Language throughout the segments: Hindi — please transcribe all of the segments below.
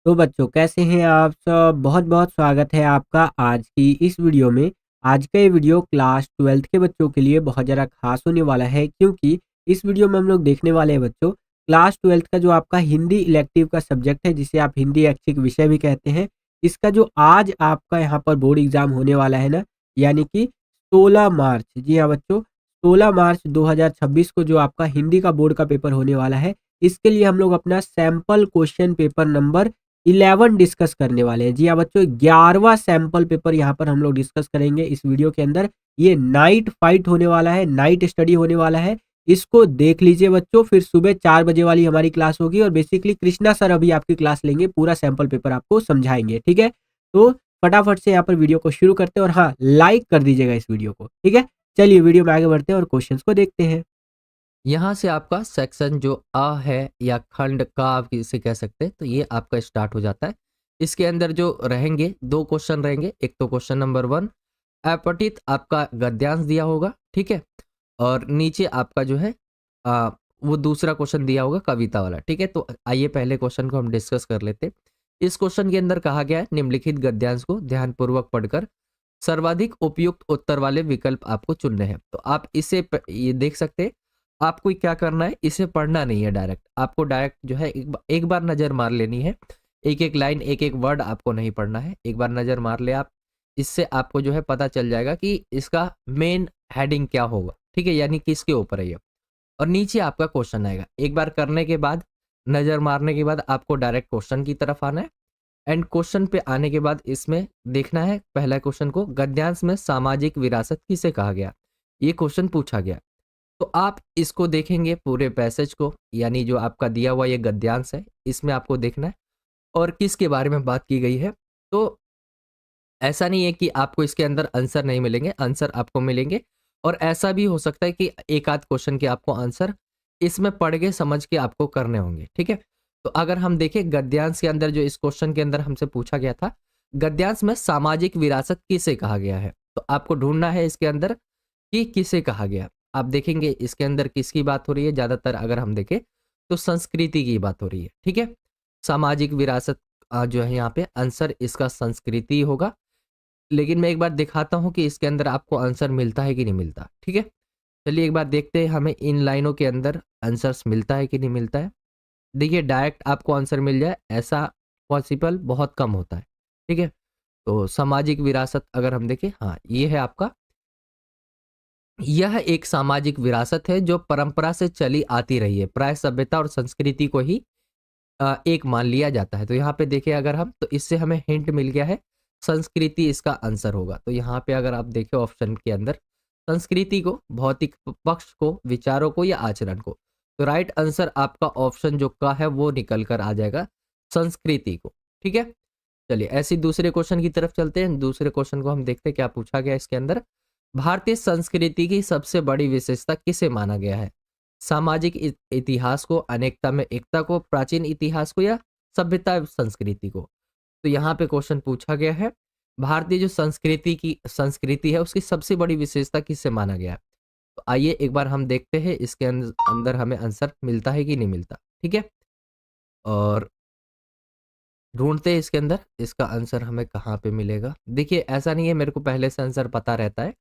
तो बच्चों कैसे हैं आप सब? बहुत-बहुत स्वागत है आपका आज की इस वीडियो में। आज का ये वीडियो क्लास 12th के बच्चों के लिए बहुत ज़्यादा ख़ास होने वाला है क्योंकि इस वीडियो में हम लोग देखने वाले हैं बच्चों क्लास 12th का जो आपका हिंदी इलेक्टिव का सब्जेक्ट है जिसे आप हिंदी ऐच्छिक विषय भी कहते हैं। इसका जो आज आपका यहाँ पर बोर्ड एग्ज़ाम होने वाला है ना, यानी कि 16 मार्च, जी हाँ बच्चों, 16 मार्च 2026 को जो आपका हिंदी का बोर्ड का पेपर होने वाला है, इसके लिए हम लोग अपना sample question paper number 11 discuss करने वाले हैं। जी हाँ बच्चों, 11वां सैंपल पेपर यहाँ पर हम लोग डिस्कस करेंगे इस वीडियो के अंदर। ये नाइट फाइट होने वाला है, नाइट स्टडी होने वाला है। इसको देख लीजिए बच्चों, फिर सुबह 4 बजे वाली हमारी क्लास होगी और बेसिकली कृष्णा सर अभी आपकी क्लास लेंगे, पूरा सैंपल पेपर आपको समझाएँगे, ठीक है? तो फटाफट से यहाँ पर वीडियो को शुरू करते हैं और हाँ, लाइक कर दीजिएगा इस वीडियो को, ठीक है? चलिए वीडियो में आगे बढ़ते हैं और क्वेश्चंस को देखते हैं। यहाँ से आपका सेक्शन जो अ है या खंड का आप इसे कह सकते हैं, तो ये आपका स्टार्ट हो जाता है। इसके अंदर जो रहेंगे 2 क्वेश्चन रहेंगे। एक तो क्वेश्चन नंबर 1 अपठित आपका गद्यांश दिया होगा, ठीक है? और नीचे आपका जो है अ, वो दूसरा क्वेश्चन दिया होगा कविता वाला, ठीक है? तो आइए पहले क्वेश्चन को हम डिस्कस कर लेते हैं। इस क्वेश्चन के अंदर कहा गया है निम्नलिखित गद्यांश को ध्यानपूर्वक पढ़कर सर्वाधिक उपयुक्त उत्तर वाले विकल्प आपको चुनने हैं। तो आप इसे ये देख सकते हैं। आपको क्या करना है, इसे पढ़ना नहीं है डायरेक्ट, आपको डायरेक्ट जो है एक बार नज़र मार लेनी है। एक-एक लाइन, एक-एक वर्ड आपको नहीं पढ़ना है। एक बार नज़र मार ले आप, इससे आपको जो है पता चल जाएगा कि इसका मेन हेडिंग क्या होगा, ठीक है? यानी किसके ऊपर है ये। और नीचे आपका क्वेश्चन आएगा। एक बार करने के बाद, नज़र मारने के बाद आपको डायरेक्ट क्वेश्चन की तरफ आना है। एंड क्वेश्चन पे आने के बाद इसमें देखना है पहला क्वेश्चन को, गद्यांश में सामाजिक विरासत किसे कहा गया? ये क्वेश्चन पूछा गया। तो आप इसको देखेंगे पूरे पैसेज को, यानी जो आपका दिया हुआ ये गद्यांश है, इसमें आपको देखना है और किसके बारे में बात की गई है। तो ऐसा नहीं है कि आपको इसके अंदर आंसर नहीं मिलेंगे, आंसर आपको मिलेंगे। और ऐसा भी हो सकता है कि एक आध क्वेश्चन के आपको आंसर इसमें पढ़ के समझ के आपको करने होंगे, ठीक है? तो अगर हम देखें गद्यांश के अंदर, जो इस क्वेश्चन के अंदर हमसे पूछा गया था, गद्यांश में सामाजिक विरासत किसे कहा गया है? तो आपको ढूंढना है इसके अंदर कि किसे कहा गया। आप देखेंगे इसके अंदर किसकी बात हो रही है, ज़्यादातर अगर हम देखें तो संस्कृति की बात हो रही है, ठीक है? सामाजिक विरासत जो है यहाँ पे आंसर इसका संस्कृति होगा। लेकिन मैं एक बार दिखाता हूँ कि इसके अंदर आपको आंसर मिलता है कि नहीं मिलता, ठीक है? चलिए एक बार देखते हैं हमें इन लाइनों के अंदर आंसर्स मिलता है कि नहीं मिलता है। देखिए डायरेक्ट आपको आंसर मिल जाए ऐसा पॉसिबल बहुत कम होता है, ठीक है? तो सामाजिक विरासत अगर हम देखें, हाँ, ये है आपका। यह एक सामाजिक विरासत है जो परंपरा से चली आती रही है। प्राय सभ्यता और संस्कृति को ही एक मान लिया जाता है। तो यहाँ पे देखें अगर हम, तो इससे हमें हिंट मिल गया है, संस्कृति इसका आंसर होगा। तो यहाँ पे अगर आप देखें ऑप्शन के अंदर, संस्कृति को, भौतिक पक्ष को, विचारों को या आचरण को, तो राइट आंसर आपका ऑप्शन जो का है वो निकल कर आ जाएगा, संस्कृति को, ठीक है? चलिए ऐसे दूसरे क्वेश्चन की तरफ चलते हैं। दूसरे क्वेश्चन को हम देखते हैं क्या पूछा गया इसके अंदर। भारतीय संस्कृति की सबसे बड़ी विशेषता किसे माना गया है? सामाजिक इतिहास को, अनेकता में एकता को, प्राचीन इतिहास को या सभ्यता संस्कृति को? तो यहाँ पे क्वेश्चन पूछा गया है, भारतीय जो संस्कृति है उसकी सबसे बड़ी विशेषता किससे माना गया है? तो आइए एक बार हम देखते हैं इसके अंदर हमें आंसर मिलता है कि नहीं मिलता, ठीक है? और ढूँढते हैं इसके अंदर, इसका आंसर हमें कहाँ पे मिलेगा। देखिए ऐसा नहीं है मेरे को पहले से आंसर पता रहता है,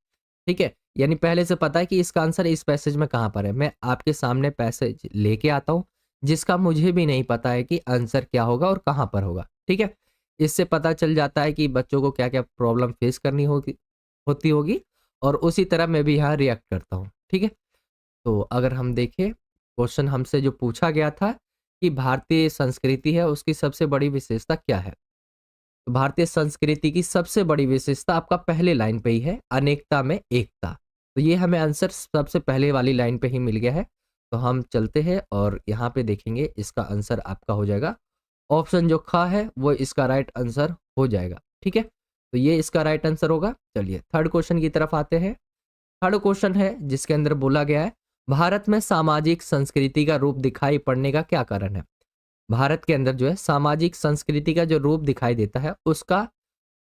ठीक है? यानी पहले से पता है कि इसका आंसर इस पैसेज में कहाँ पर है। मैं आपके सामने पैसेज लेके आता हूँ, जिसका मुझे भी नहीं पता है कि आंसर क्या होगा और कहाँ पर होगा, ठीक है? इससे पता चल जाता है कि बच्चों को क्या-क्या प्रॉब्लम फेस करनी होती होगी और उसी तरह मैं भी यहाँ रिएक्ट करता हूँ, ठीक है? तो अगर हम देखें, क्वेश्चन हमसे जो पूछा गया था कि भारतीय संस्कृति है उसकी सबसे बड़ी विशेषता क्या है? तो भारतीय संस्कृति की सबसे बड़ी विशेषता आपका पहले लाइन पे ही है, अनेकता में एकता। तो ये हमें आंसर सबसे पहले वाली लाइन पे ही मिल गया है। तो हम चलते हैं और यहाँ पे देखेंगे इसका आंसर आपका हो जाएगा, ऑप्शन जो ख है वो इसका राइट आंसर हो जाएगा, ठीक है? तो ये इसका राइट आंसर होगा। चलिए थर्ड क्वेश्चन की तरफ आते हैं। थर्ड क्वेश्चन है जिसके अंदर बोला गया है, भारत में सामाजिक संस्कृति का रूप दिखाई पड़ने का क्या कारण है? भारत के अंदर जो है सामाजिक संस्कृति का जो रूप दिखाई देता है उसका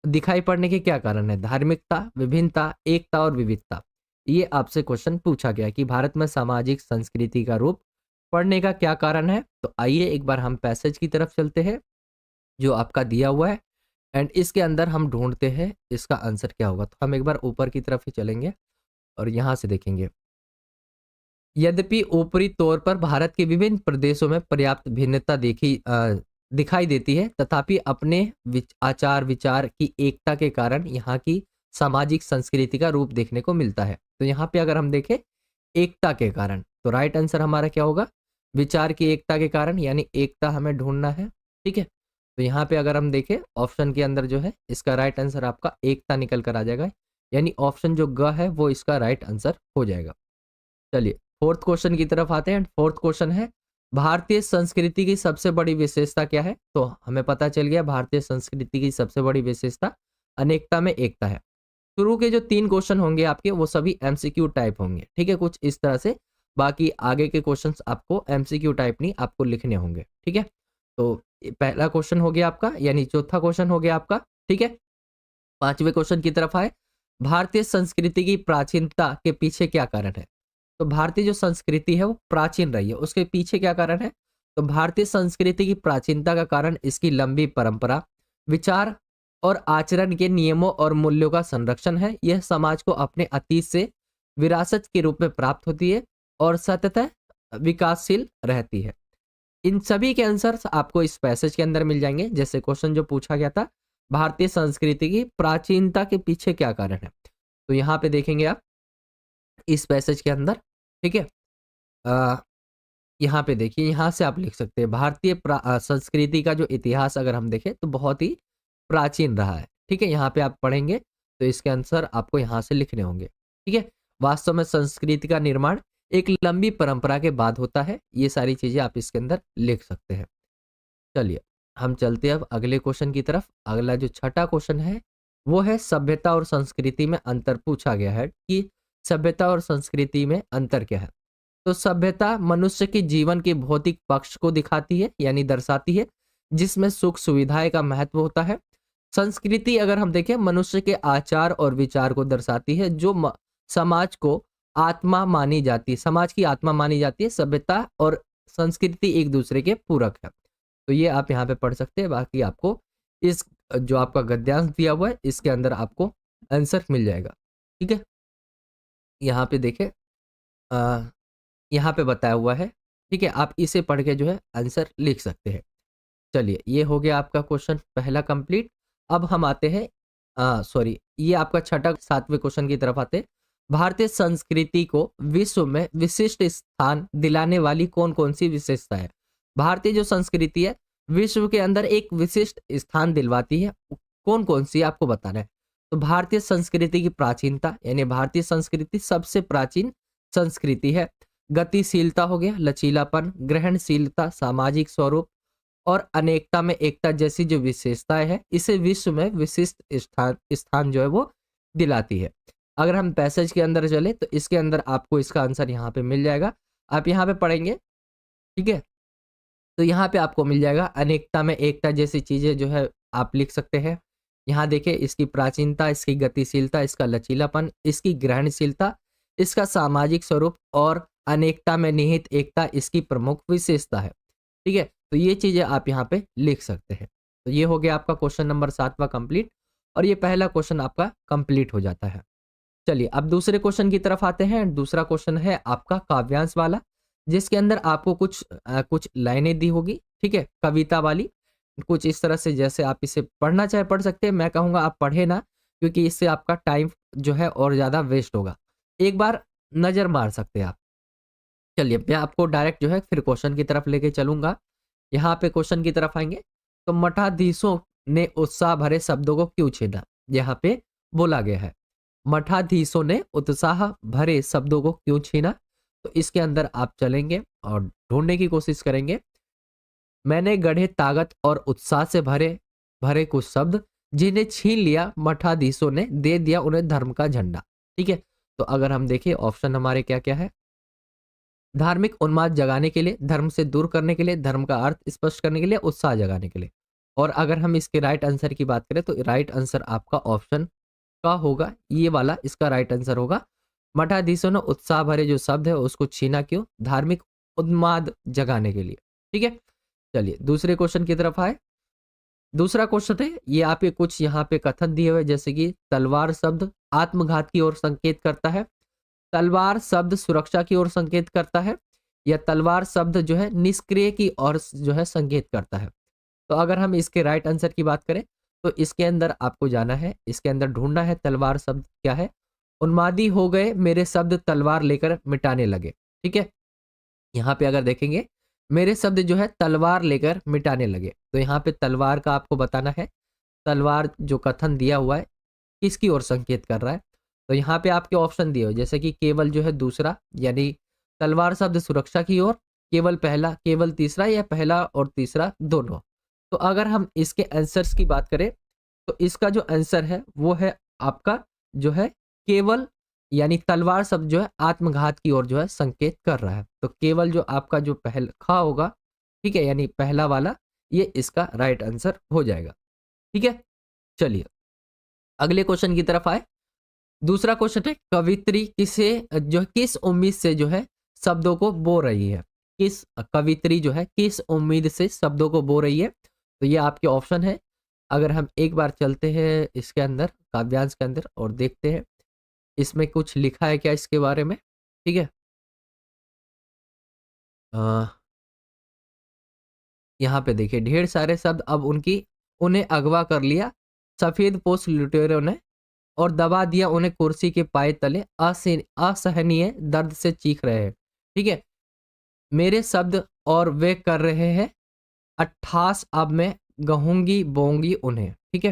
दिखाई पड़ने के क्या कारण है? धार्मिकता, विभिन्नता, एकता और विविधता। ये आपसे क्वेश्चन पूछा गया कि भारत में सामाजिक संस्कृति का रूप पढ़ने का क्या कारण है। तो आइए एक बार हम पैसेज की तरफ चलते हैं जो आपका दिया हुआ है, एंड इसके अंदर हम ढूंढते हैं इसका आंसर क्या होगा। तो हम एक बार ऊपर की तरफ ही चलेंगे और यहाँ से देखेंगे। यद्यपि ऊपरी तौर पर भारत के विभिन्न प्रदेशों में पर्याप्त भिन्नता दिखाई देती है, तथापि अपने आचार विचार की एकता के कारण यहाँ की सामाजिक संस्कृति का रूप देखने को मिलता है। तो यहाँ पे अगर हम देखें एकता के कारण, तो राइट आंसर हमारा क्या होगा, विचार की एकता के कारण, यानी एकता हमें ढूंढना है। ठीक है, तो यहाँ पे अगर हम देखें ऑप्शन के अंदर जो है इसका राइट आंसर आपका एकता निकल कर आ जाएगा, यानी ऑप्शन जो ग है वो इसका राइट आंसर हो जाएगा। चलिए फोर्थ क्वेश्चन की तरफ आते हैं। फोर्थ क्वेश्चन है, भारतीय संस्कृति की सबसे बड़ी विशेषता क्या है। तो हमें पता चल गया भारतीय संस्कृति की सबसे बड़ी विशेषता अनेकता में एकता है। शुरू के जो 3 क्वेश्चन होंगे आपके वो सभी एमसीक्यू टाइप होंगे। ठीक है, कुछ इस तरह से, बाकी आगे के क्वेश्चंस आपको एमसीक्यू टाइप नहीं, आपको लिखने होंगे। ठीक है, तो पहला क्वेश्चन हो गया आपका, यानी चौथा क्वेश्चन हो गया आपका। ठीक है, 5वें क्वेश्चन की तरफ आए, भारतीय संस्कृति की प्राचीनता के पीछे क्या कारण है। तो भारतीय जो संस्कृति है वो प्राचीन रही है, उसके पीछे क्या कारण है। तो भारतीय संस्कृति की प्राचीनता का कारण इसकी लंबी परंपरा, विचार और आचरण के नियमों और मूल्यों का संरक्षण है। यह समाज को अपने अतीत से विरासत के रूप में प्राप्त होती है और सतत विकासशील रहती है। इन सभी के आंसर आपको इस पैसेज के अंदर मिल जाएंगे। जैसे क्वेश्चन जो पूछा गया था, भारतीय संस्कृति की प्राचीनता के पीछे क्या कारण है, तो यहाँ पे देखेंगे आप इस पैसेज के अंदर। ठीक है, यहाँ पे देखिए, यहाँ से आप लिख सकते हैं भारतीय संस्कृति का जो इतिहास अगर हम देखें तो बहुत ही प्राचीन रहा है। ठीक है, यहाँ पे आप पढ़ेंगे तो इसके आंसर आपको यहाँ से लिखने होंगे। ठीक है, वास्तव में संस्कृति का निर्माण एक लंबी परंपरा के बाद होता है। ये सारी चीजें आप इसके अंदर लिख सकते हैं। चलिए हम चलते हैं अब अगले क्वेश्चन की तरफ। अगला जो छठा क्वेश्चन है वो है सभ्यता और संस्कृति में अंतर। पूछा गया है कि सभ्यता और संस्कृति में अंतर क्या है। तो सभ्यता मनुष्य के जीवन के भौतिक पक्ष को दिखाती है, यानी दर्शाती है, जिसमें सुख सुविधाएं का महत्व होता है। संस्कृति अगर हम देखें मनुष्य के आचार और विचार को दर्शाती है, जो समाज को आत्मा मानी जाती है, समाज की आत्मा मानी जाती है। सभ्यता और संस्कृति एक दूसरे के पूरक है। तो ये आप यहाँ पे पढ़ सकते हैं। बाकी आपको इस जो आपका गद्यांश दिया हुआ है इसके अंदर आपको आंसर मिल जाएगा। ठीक है, यहाँ पे देखें यहाँ पे बताया हुआ है। ठीक है, आप इसे पढ़ के जो है आंसर लिख सकते हैं। चलिए ये हो गया आपका क्वेश्चन पहला कंप्लीट। अब हम आते हैं सॉरी, ये आपका छठा 7वें क्वेश्चन की तरफ आते हैं। भारतीय संस्कृति को विश्व में विशिष्ट स्थान दिलाने वाली कौन कौन सी विशेषता है। भारतीय जो संस्कृति है विश्व के अंदर एक विशिष्ट स्थान दिलवाती है, कौन कौन सी आपको बताना है। तो भारतीय संस्कृति की प्राचीनता, यानी भारतीय संस्कृति सबसे प्राचीन संस्कृति है। गतिशीलता हो गया, लचीलापन, ग्रहणशीलता, सामाजिक स्वरूप और अनेकता में एकता जैसी जो विशेषताएं हैं इसे विश्व में विशिष्ट स्थान जो है वो दिलाती है। अगर हम पैसेज के अंदर चले तो इसके अंदर आपको इसका आंसर यहाँ पे मिल जाएगा। आप यहाँ पे पढ़ेंगे। ठीक है, तो यहाँ पे आपको मिल जाएगा अनेकता में एकता जैसी चीजें जो है आप लिख सकते हैं। यहाँ देखिए इसकी प्राचीनता, इसकी गतिशीलता, इसका लचीलापन, इसकी ग्रहणशीलता, इसका सामाजिक स्वरूप और अनेकता में निहित एकता इसकी प्रमुख विशेषता है। ठीक है, तो ये चीजें आप यहाँ पे लिख सकते हैं। तो ये हो गया आपका क्वेश्चन नंबर 7वां कंप्लीट, और ये पहला क्वेश्चन आपका कंप्लीट हो जाता है। चलिए अब दूसरे क्वेश्चन की तरफ आते हैं। दूसरा क्वेश्चन है आपका काव्यांश वाला, जिसके अंदर आपको कुछ लाइनें दी होगी। ठीक है, कविता वाली कुछ इस तरह से, जैसे आप इसे पढ़ना चाहे पढ़ सकते हैं। मैं कहूँगा आप पढ़े ना, क्योंकि इससे आपका टाइम जो है और ज़्यादा वेस्ट होगा। एक बार नज़र मार सकते हैं आप। चलिए मैं आपको डायरेक्ट जो है फिर क्वेश्चन की तरफ लेके चलूंगा। यहाँ पे क्वेश्चन की तरफ आएंगे तो मठाधीशों ने उत्साह भरे शब्दों को क्यों छीना। यहाँ पे बोला गया है मठाधीशों ने उत्साह भरे शब्दों को क्यों छीना। तो इसके अंदर आप चलेंगे और ढूंढने की कोशिश करेंगे। मैंने गढ़े ताकत और उत्साह से भरे भरे कुछ शब्द, जिन्हें छीन लिया मठाधीशों ने, दे दिया उन्हें धर्म का झंडा। ठीक है, तो अगर हम देखें ऑप्शन हमारे क्या क्या है। धार्मिक उन्माद जगाने के लिए, धर्म से दूर करने के लिए, धर्म का अर्थ स्पष्ट करने के लिए, उत्साह जगाने के लिए। और अगर हम इसके राइट आंसर की बात करें तो राइट आंसर आपका ऑप्शन का होगा, ये वाला इसका राइट आंसर होगा। मठाधीशों ने उत्साह भरे जो शब्द है उसको छीना क्यों, धार्मिक उन्माद जगाने के लिए। ठीक है, चलिए दूसरे क्वेश्चन की तरफ आए। दूसरा क्वेश्चन है, ये आप कुछ यहाँ पे कथन दिए हुए, जैसे कि तलवार शब्द आत्मघात की ओर संकेत करता है, तलवार शब्द सुरक्षा की ओर संकेत करता है, या तलवार शब्द जो है निष्क्रिय की ओर जो है संकेत करता है। तो अगर हम इसके राइट आंसर की बात करें तो इसके अंदर आपको जाना है, इसके अंदर ढूंढना है तलवार शब्द क्या है। उन्मादी हो गए मेरे शब्द तलवार लेकर मिटाने लगे, ठीक है। यहाँ पे अगर देखेंगे मेरे शब्द जो है तलवार लेकर मिटाने लगे, तो यहाँ पे तलवार का आपको बताना है, तलवार जो कथन दिया हुआ है किसकी ओर संकेत कर रहा है। तो यहाँ पे आपके ऑप्शन दिए हुए, जैसे कि केवल जो है दूसरा, यानी तलवार शब्द सुरक्षा की ओर, केवल पहला, केवल तीसरा, या पहला और तीसरा दोनों। तो अगर हम इसके आंसर्स की बात करें तो इसका जो आंसर है वो है आपका जो है केवल, यानी तलवार शब्द जो है आत्मघात की ओर जो है संकेत कर रहा है। तो केवल जो आपका जो पहला खा होगा, ठीक है, यानी पहला वाला, ये इसका राइट आंसर हो जाएगा, ठीक है। चलिए अगले क्वेश्चन की तरफ आए। दूसरा क्वेश्चन है, कवित्री किसे जो है किस उम्मीद से जो है शब्दों को बो रही है, किस कवित्री जो है किस उम्मीद से शब्दों को बो रही है। तो ये आपके ऑप्शन है। अगर हम एक बार चलते हैं इसके अंदर काव्यांश के अंदर और देखते हैं इसमें कुछ लिखा है क्या इसके बारे में, ठीक है। अ, यहाँ पे देखिए ढेर सारे शब्द अब उनकी उन्हें अगवा कर लिया सफेद पोष लुटेरों ने, और दबा दिया उन्हें कुर्सी के पाए तले, असहनीय दर्द से चीख रहे हैं, ठीक है। मेरे शब्द और वे कर रहे हैं अट्ठास, अब मैं गहूंगी बोंगी उन्हें, ठीक है।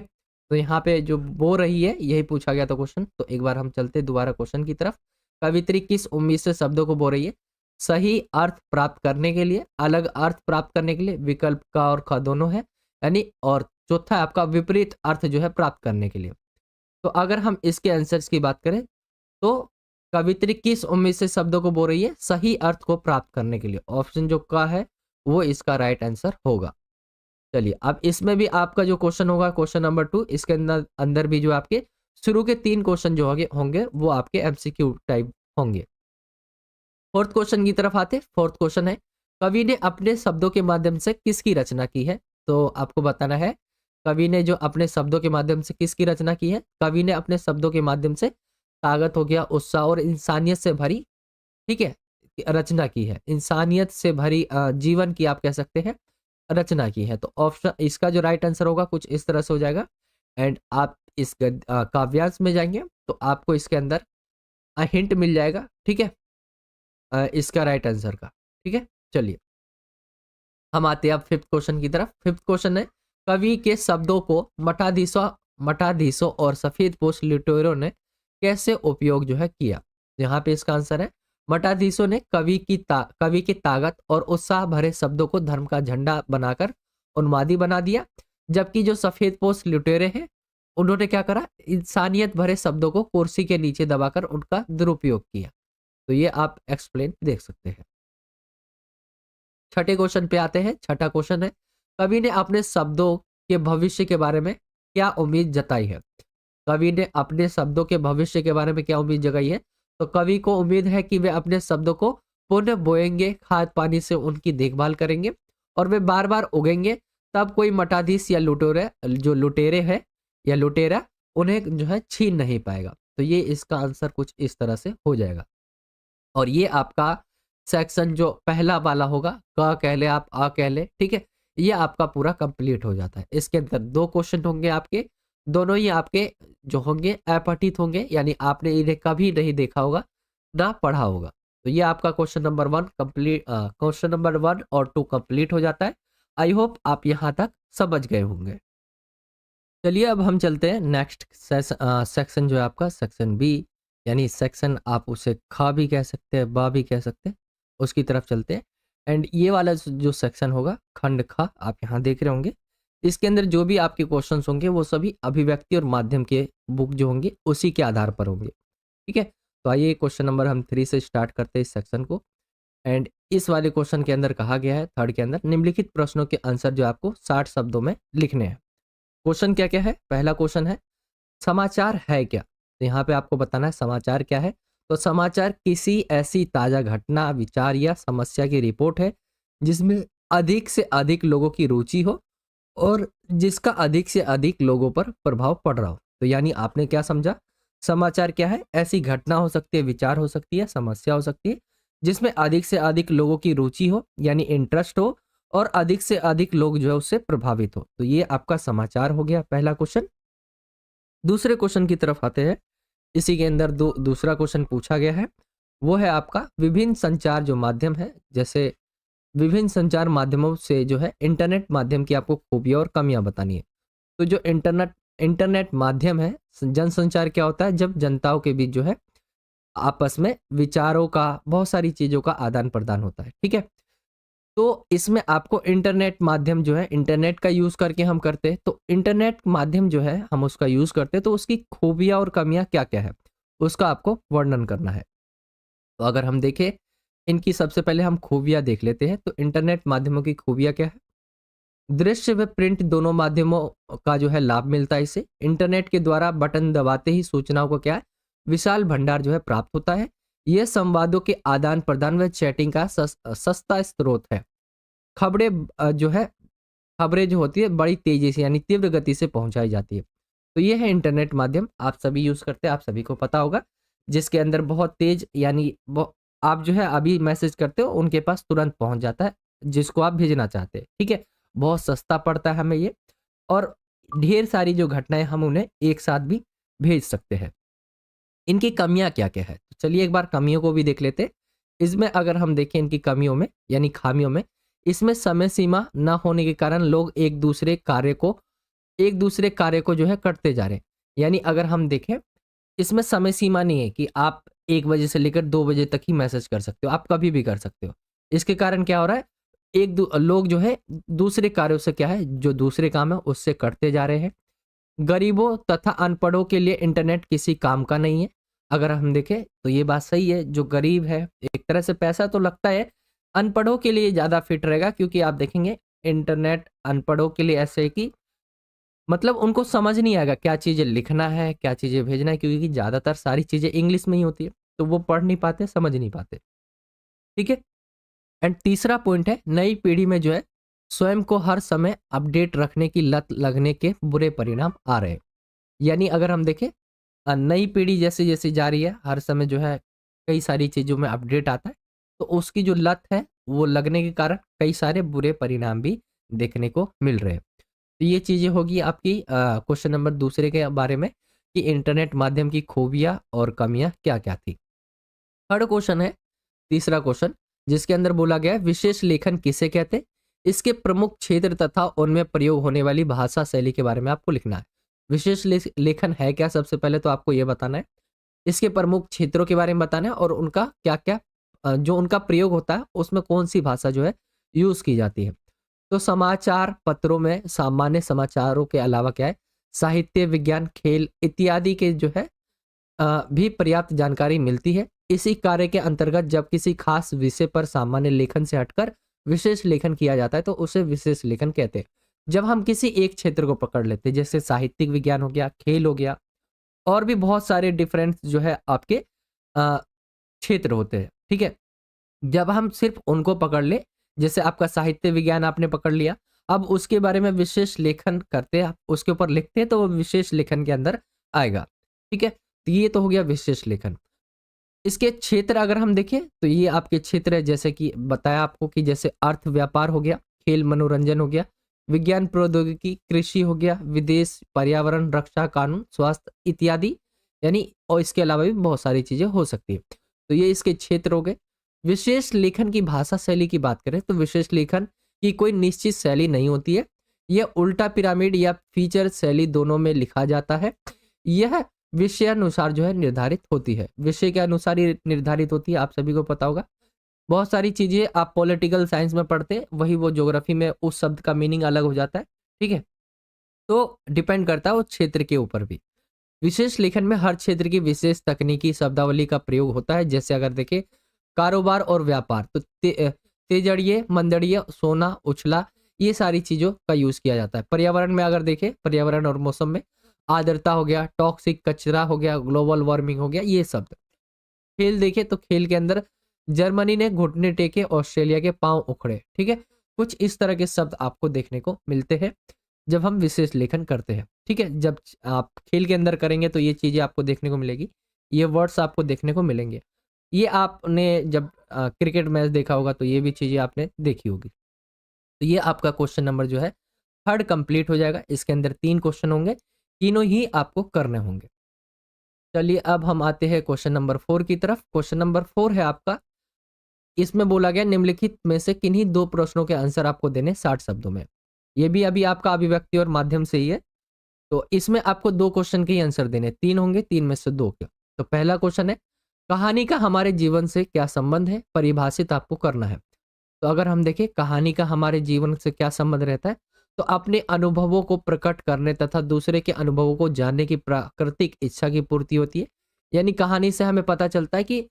तो यहाँ पे जो बो रही है यही पूछा गया था क्वेश्चन। तो एक बार हम चलते दोबारा क्वेश्चन की तरफ। कवित्री किस उम्मीद से शब्दों को बो रही है, सही अर्थ प्राप्त करने के लिए, अलग अर्थ प्राप्त करने के लिए, विकल्प का और ख दोनों है, यानी, और चौथा है आपका विपरीत अर्थ जो है प्राप्त करने के लिए। तो अगर हम इसके आंसर्स की बात करें तो कवित्री किस उम्मीद से शब्दों को बो रही है, सही अर्थ को प्राप्त करने के लिए, ऑप्शन जो का है वो इसका राइट आंसर होगा। चलिए अब इसमें भी आपका जो क्वेश्चन होगा क्वेश्चन नंबर 2, इसके अंदर अंदर भी जो आपके शुरू के 3 क्वेश्चन जो होंगे वो आपके एमसीक्यू टाइप होंगे। फोर्थ क्वेश्चन की तरफ आते। फोर्थ क्वेश्चन है, कवि ने अपने शब्दों के माध्यम से किसकी रचना की है। तो आपको बताना है कवि ने जो अपने शब्दों के माध्यम से किसकी रचना की है। कवि ने अपने शब्दों के माध्यम से ताकत हो गया, उत्साह और इंसानियत से भरी, ठीक है, रचना की है। इंसानियत से भरी जीवन की आप कह सकते हैं रचना की है। तो ऑप्शन इसका जो राइट आंसर होगा कुछ इस तरह से हो जाएगा। एंड आप इस काव्यांश में जाएंगे तो आपको इसके अंदर हिंट मिल जाएगा, ठीक है, इसका राइट आंसर का, ठीक है। चलिए हम आते हैं अब फिफ्थ क्वेश्चन की तरफ। फिफ्थ क्वेश्चन है, कवि के शब्दों को मठाधीशों और सफेद पोष लुटेरों ने कैसे उपयोग जो है किया। यहाँ पे इसका आंसर है, मठाधीशों ने कवि की ताकत और उत्साह भरे शब्दों को धर्म का झंडा बनाकर उन्मादी बना दिया, जबकि जो सफेद पोष लुटेरे हैं उन्होंने क्या करा, इंसानियत भरे शब्दों को कुर्सी के नीचे दबाकर उनका दुरुपयोग किया। तो ये आप एक्सप्लेन देख सकते हैं। छठे क्वेश्चन पे आते हैं। छठा क्वेश्चन है, कवि ने अपने शब्दों के भविष्य के बारे में क्या उम्मीद जताई है। कवि ने अपने शब्दों के भविष्य के बारे में क्या उम्मीद जगाई है। तो कवि को उम्मीद है कि वे अपने शब्दों को पुनः बोएंगे, खाद पानी से उनकी देखभाल करेंगे और वे बार बार उगेंगे, तब कोई मठाधीश या लुटेरे है या लुटेरा उन्हें जो है छीन नहीं पाएगा। तो ये इसका आंसर कुछ इस तरह से हो जाएगा। और ये आपका सेक्शन जो पहला वाला होगा, क कह ले आप, आ कह ले, ठीक है, ये आपका पूरा कंप्लीट हो जाता है। इसके अंदर 2 क्वेश्चन होंगे आपके, दोनों ही आपके जो होंगे अपठित होंगे, यानी आपने इन्हें कभी नहीं देखा होगा ना पढ़ा होगा। तो ये आपका question number 1 complete, question number 1 और 2 कंप्लीट हो जाता है। आई होप आप यहाँ तक समझ गए होंगे। चलिए अब हम चलते हैं नेक्स्ट सेक्शन जो है आपका सेक्शन बी, यानी सेक्शन आप उसे खा भी कह सकते हैं, बा भी कह सकते हैं, उसकी तरफ चलते हैं। एंड ये वाला जो सेक्शन होगा खंड खा, आप यहाँ देख रहे होंगे, इसके अंदर जो भी आपके क्वेश्चंस होंगे वो सभी अभिव्यक्ति और माध्यम के बुक जो होंगे उसी के आधार पर होंगे, ठीक है। तो आइए क्वेश्चन नंबर हम 3 से स्टार्ट करते हैं इस सेक्शन को। एंड इस वाले क्वेश्चन के अंदर कहा गया है, थर्ड के अंदर, निम्नलिखित प्रश्नों के आंसर जो आपको 60 शब्दों में लिखने हैं। क्वेश्चन क्या क्या है। पहला क्वेश्चन है, समाचार है क्या। तो यहाँ पे आपको बताना है समाचार क्या है। तो समाचार किसी ऐसी ताजा घटना, विचार या समस्या की रिपोर्ट है जिसमें अधिक से अधिक लोगों की रुचि हो और जिसका अधिक से अधिक लोगों पर प्रभाव पड़ रहा हो। तो यानी आपने क्या समझा, समाचार क्या है, ऐसी घटना हो सकती है, विचार हो सकती है, समस्या हो सकती है जिसमें अधिक से अधिक लोगों की रुचि हो यानी इंटरेस्ट हो और अधिक से अधिक लोग जो है उससे प्रभावित हो। तो ये आपका समाचार हो गया पहला क्वेश्चन। दूसरे क्वेश्चन की तरफ आते हैं। इसी के अंदर दूसरा क्वेश्चन पूछा गया है, वो है आपका विभिन्न संचार जो माध्यम है, जैसे विभिन्न संचार माध्यमों से जो है इंटरनेट माध्यम की आपको खूबियां और कमियां बतानी है। तो जो इंटरनेट इंटरनेट माध्यम है, जनसंचार क्या होता है, जब जनताओं के बीच जो है आपस में विचारों का, बहुत सारी चीजों का आदान प्रदान होता है, ठीक है। तो इसमें आपको इंटरनेट माध्यम जो है, इंटरनेट का यूज करके हम करते हैं, तो इंटरनेट माध्यम जो है हम उसका यूज करते हैं, तो उसकी खूबियां और कमियां क्या क्या है उसका आपको वर्णन करना है। तो अगर हम देखें, इनकी सबसे पहले हम खूबियां देख लेते हैं। तो इंटरनेट माध्यमों की खूबियां क्या है, दृश्य व प्रिंट दोनों माध्यमों का जो है लाभ मिलता है। इसे इंटरनेट के द्वारा बटन दबाते ही सूचनाओं को क्या है, विशाल भंडार जो है प्राप्त होता है। यह संवादों के आदान प्रदान व चैटिंग का सस्ता स्रोत है। खबरें जो है, खबरें जो होती है बड़ी तेजी से यानी तीव्र गति से पहुंचाई जाती है। तो ये है इंटरनेट माध्यम, आप सभी यूज करते हैं, आप सभी को पता होगा, जिसके अंदर बहुत तेज यानी आप जो है अभी मैसेज करते हो उनके पास तुरंत पहुंच जाता है जिसको आप भेजना चाहते हैं, ठीक है। बहुत सस्ता पड़ता है हमें ये, और ढेर सारी जो घटनाएं हम उन्हें एक साथ भी भेज सकते हैं। इनकी कमियां क्या क्या है, तो चलिए एक बार कमियों को भी देख लेते हैं। इसमें अगर हम देखें इनकी कमियों में यानी खामियों में, इसमें समय सीमा ना होने के कारण लोग एक दूसरे कार्य को जो है करते जा रहे हैं। यानी अगर हम देखें, इसमें समय सीमा नहीं है कि आप 1 बजे से लेकर 2 बजे तक ही मैसेज कर सकते हो, आप कभी भी कर सकते हो। इसके कारण क्या हो रहा है, लोग जो है दूसरे कार्यों से क्या है, जो दूसरे काम है उससे करते जा रहे हैं। गरीबों तथा अनपढ़ों के लिए इंटरनेट किसी काम का नहीं है। अगर हम देखें तो ये बात सही है, जो गरीब है एक तरह से पैसा तो लगता है, अनपढ़ों के लिए ज़्यादा फिट रहेगा, क्योंकि आप देखेंगे इंटरनेट अनपढ़ों के लिए ऐसे है कि मतलब उनको समझ नहीं आएगा क्या चीज़ें लिखना है, क्या चीज़ें भेजना है, क्योंकि ज़्यादातर सारी चीज़ें इंग्लिश में ही होती है, तो वो पढ़ नहीं पाते, समझ नहीं पाते, ठीक है। एंड तीसरा पॉइंट है, नई पीढ़ी में जो है स्वयं को हर समय अपडेट रखने की लत लगने के बुरे परिणाम आ रहे हैं। यानी अगर हम देखें, नई पीढ़ी जैसे जैसे जा रही है, हर समय जो है कई सारी चीज़ों में अपडेट आता है, तो उसकी जो लत है वो लगने के कारण कई सारे बुरे परिणाम भी देखने को मिल रहे हैं। तो ये चीज़ें होगी आपकी क्वेश्चन नंबर दूसरे के बारे में, कि इंटरनेट माध्यम की खूबियाँ और कमियाँ क्या क्या थी। थर्ड क्वेश्चन है, तीसरा क्वेश्चन, जिसके अंदर बोला गया है विशेष लेखन किसे कहते हैं, इसके प्रमुख क्षेत्र तथा उनमें प्रयोग होने वाली भाषा शैली के बारे में आपको लिखना है। विशेष लेखन है क्या, सबसे पहले तो आपको यह बताना है, इसके प्रमुख क्षेत्रों के बारे में बताना है, और उनका क्या क्या जो उनका प्रयोग होता है उसमें कौन सी भाषा जो है यूज की जाती है। तो समाचार पत्रों में सामान्य समाचारों के अलावा क्या है, साहित्य, विज्ञान, खेल इत्यादि के जो है भी पर्याप्त जानकारी मिलती है। इसी कार्य के अंतर्गत जब किसी खास विषय पर सामान्य लेखन से हटकर विशेष लेखन किया जाता है तो उसे विशेष लेखन कहते हैं। जब हम किसी एक क्षेत्र को पकड़ लेते हैं, जैसे साहित्यिक विज्ञान हो गया, खेल हो गया, और भी बहुत सारे डिफरेंट जो है आपके अ, क्षेत्र होते हैं, ठीक है। जब हम सिर्फ उनको पकड़ ले, जैसे आपका साहित्य विज्ञान आपने पकड़ लिया, अब उसके बारे में विशेष लेखन करते हैं, आप उसके ऊपर लिखते हैं, तो वो विशेष लेखन के अंदर आएगा, ठीक है। तो ये तो हो गया विशेष लेखन। इसके क्षेत्र अगर हम देखें तो ये आपके क्षेत्र है, जैसे कि बताया आपको कि जैसे अर्थ व्यापार हो गया, खेल मनोरंजन हो गया, विज्ञान प्रौद्योगिकी, कृषि हो गया, विदेश, पर्यावरण, रक्षा, कानून, स्वास्थ्य इत्यादि, यानी और इसके अलावा भी बहुत सारी चीजें हो सकती है। तो ये इसके क्षेत्र हो गए। विशेष लेखन की भाषा शैली की बात करें तो विशेष लेखन की कोई निश्चित शैली नहीं होती है, यह उल्टा पिरामिड या फीचर शैली दोनों में लिखा जाता है। यह विषय अनुसार जो है निर्धारित होती है, विषय के अनुसार ही निर्धारित होती है, आप सभी को पता होगा। बहुत सारी चीजें आप पॉलिटिकल साइंस में पढ़ते हैं, वही वो ज्योग्राफी में उस शब्द का मीनिंग अलग हो जाता है, ठीक है। तो डिपेंड करता है उस क्षेत्र के ऊपर भी। विशेष लेखन में हर क्षेत्र की विशेष तकनीकी शब्दावली का प्रयोग होता है। जैसे अगर देखें कारोबार और व्यापार, तो तेजड़िए, मंदड़िए, सोना, उछला, ये सारी चीजों का यूज किया जाता है। पर्यावरण में अगर देखें, पर्यावरण और मौसम में आर्द्रता हो गया, टॉक्सिक कचरा हो गया, ग्लोबल वार्मिंग हो गया, ये शब्द। खेल देखें तो खेल के अंदर जर्मनी ने घुटने टेके, ऑस्ट्रेलिया के पांव उखड़े, ठीक है। कुछ इस तरह के शब्द आपको देखने को मिलते हैं। जब हम विशेष लेखन करते हैं। ठीक है, जब आप खेल के अंदर करेंगे तो ये चीज़ें आपको देखने को मिलेगी, ये वर्ड्स आपको देखने को मिलेंगे। ये आपने जब क्रिकेट मैच देखा होगा तो ये भी चीज़ें आपने देखी होगी। तो ये आपका क्वेश्चन नंबर जो है थर्ड कंप्लीट हो जाएगा। इसके अंदर 3 क्वेश्चन होंगे, तीनों ही आपको करने होंगे। चलिए अब हम आते हैं क्वेश्चन नंबर 4 की तरफ। क्वेश्चन नंबर 4 है आपका, इसमें बोला गया निम्नलिखित में से किन्हीं 2 प्रश्नों के आंसर आपको देने 60 शब्दों में। ये भी अभी आपका अभिव्यक्ति और माध्यम से ही है। तो इसमें आपको 2 क्वेश्चन के ही आंसर देने, 3 होंगे, 3 में से 2 के। तो पहला क्वेश्चन है, कहानी का हमारे जीवन से क्या संबंध है? परिभाषित आपको करना है। तो अगर हम देखें कहानी का हमारे जीवन से क्या संबंध रहता है, तो अपने अनुभवों को प्रकट करने तथा दूसरे के अनुभवों को जानने की प्राकृतिक इच्छा की पूर्ति होती है। यानी कहानी से हमें पता चलता है कि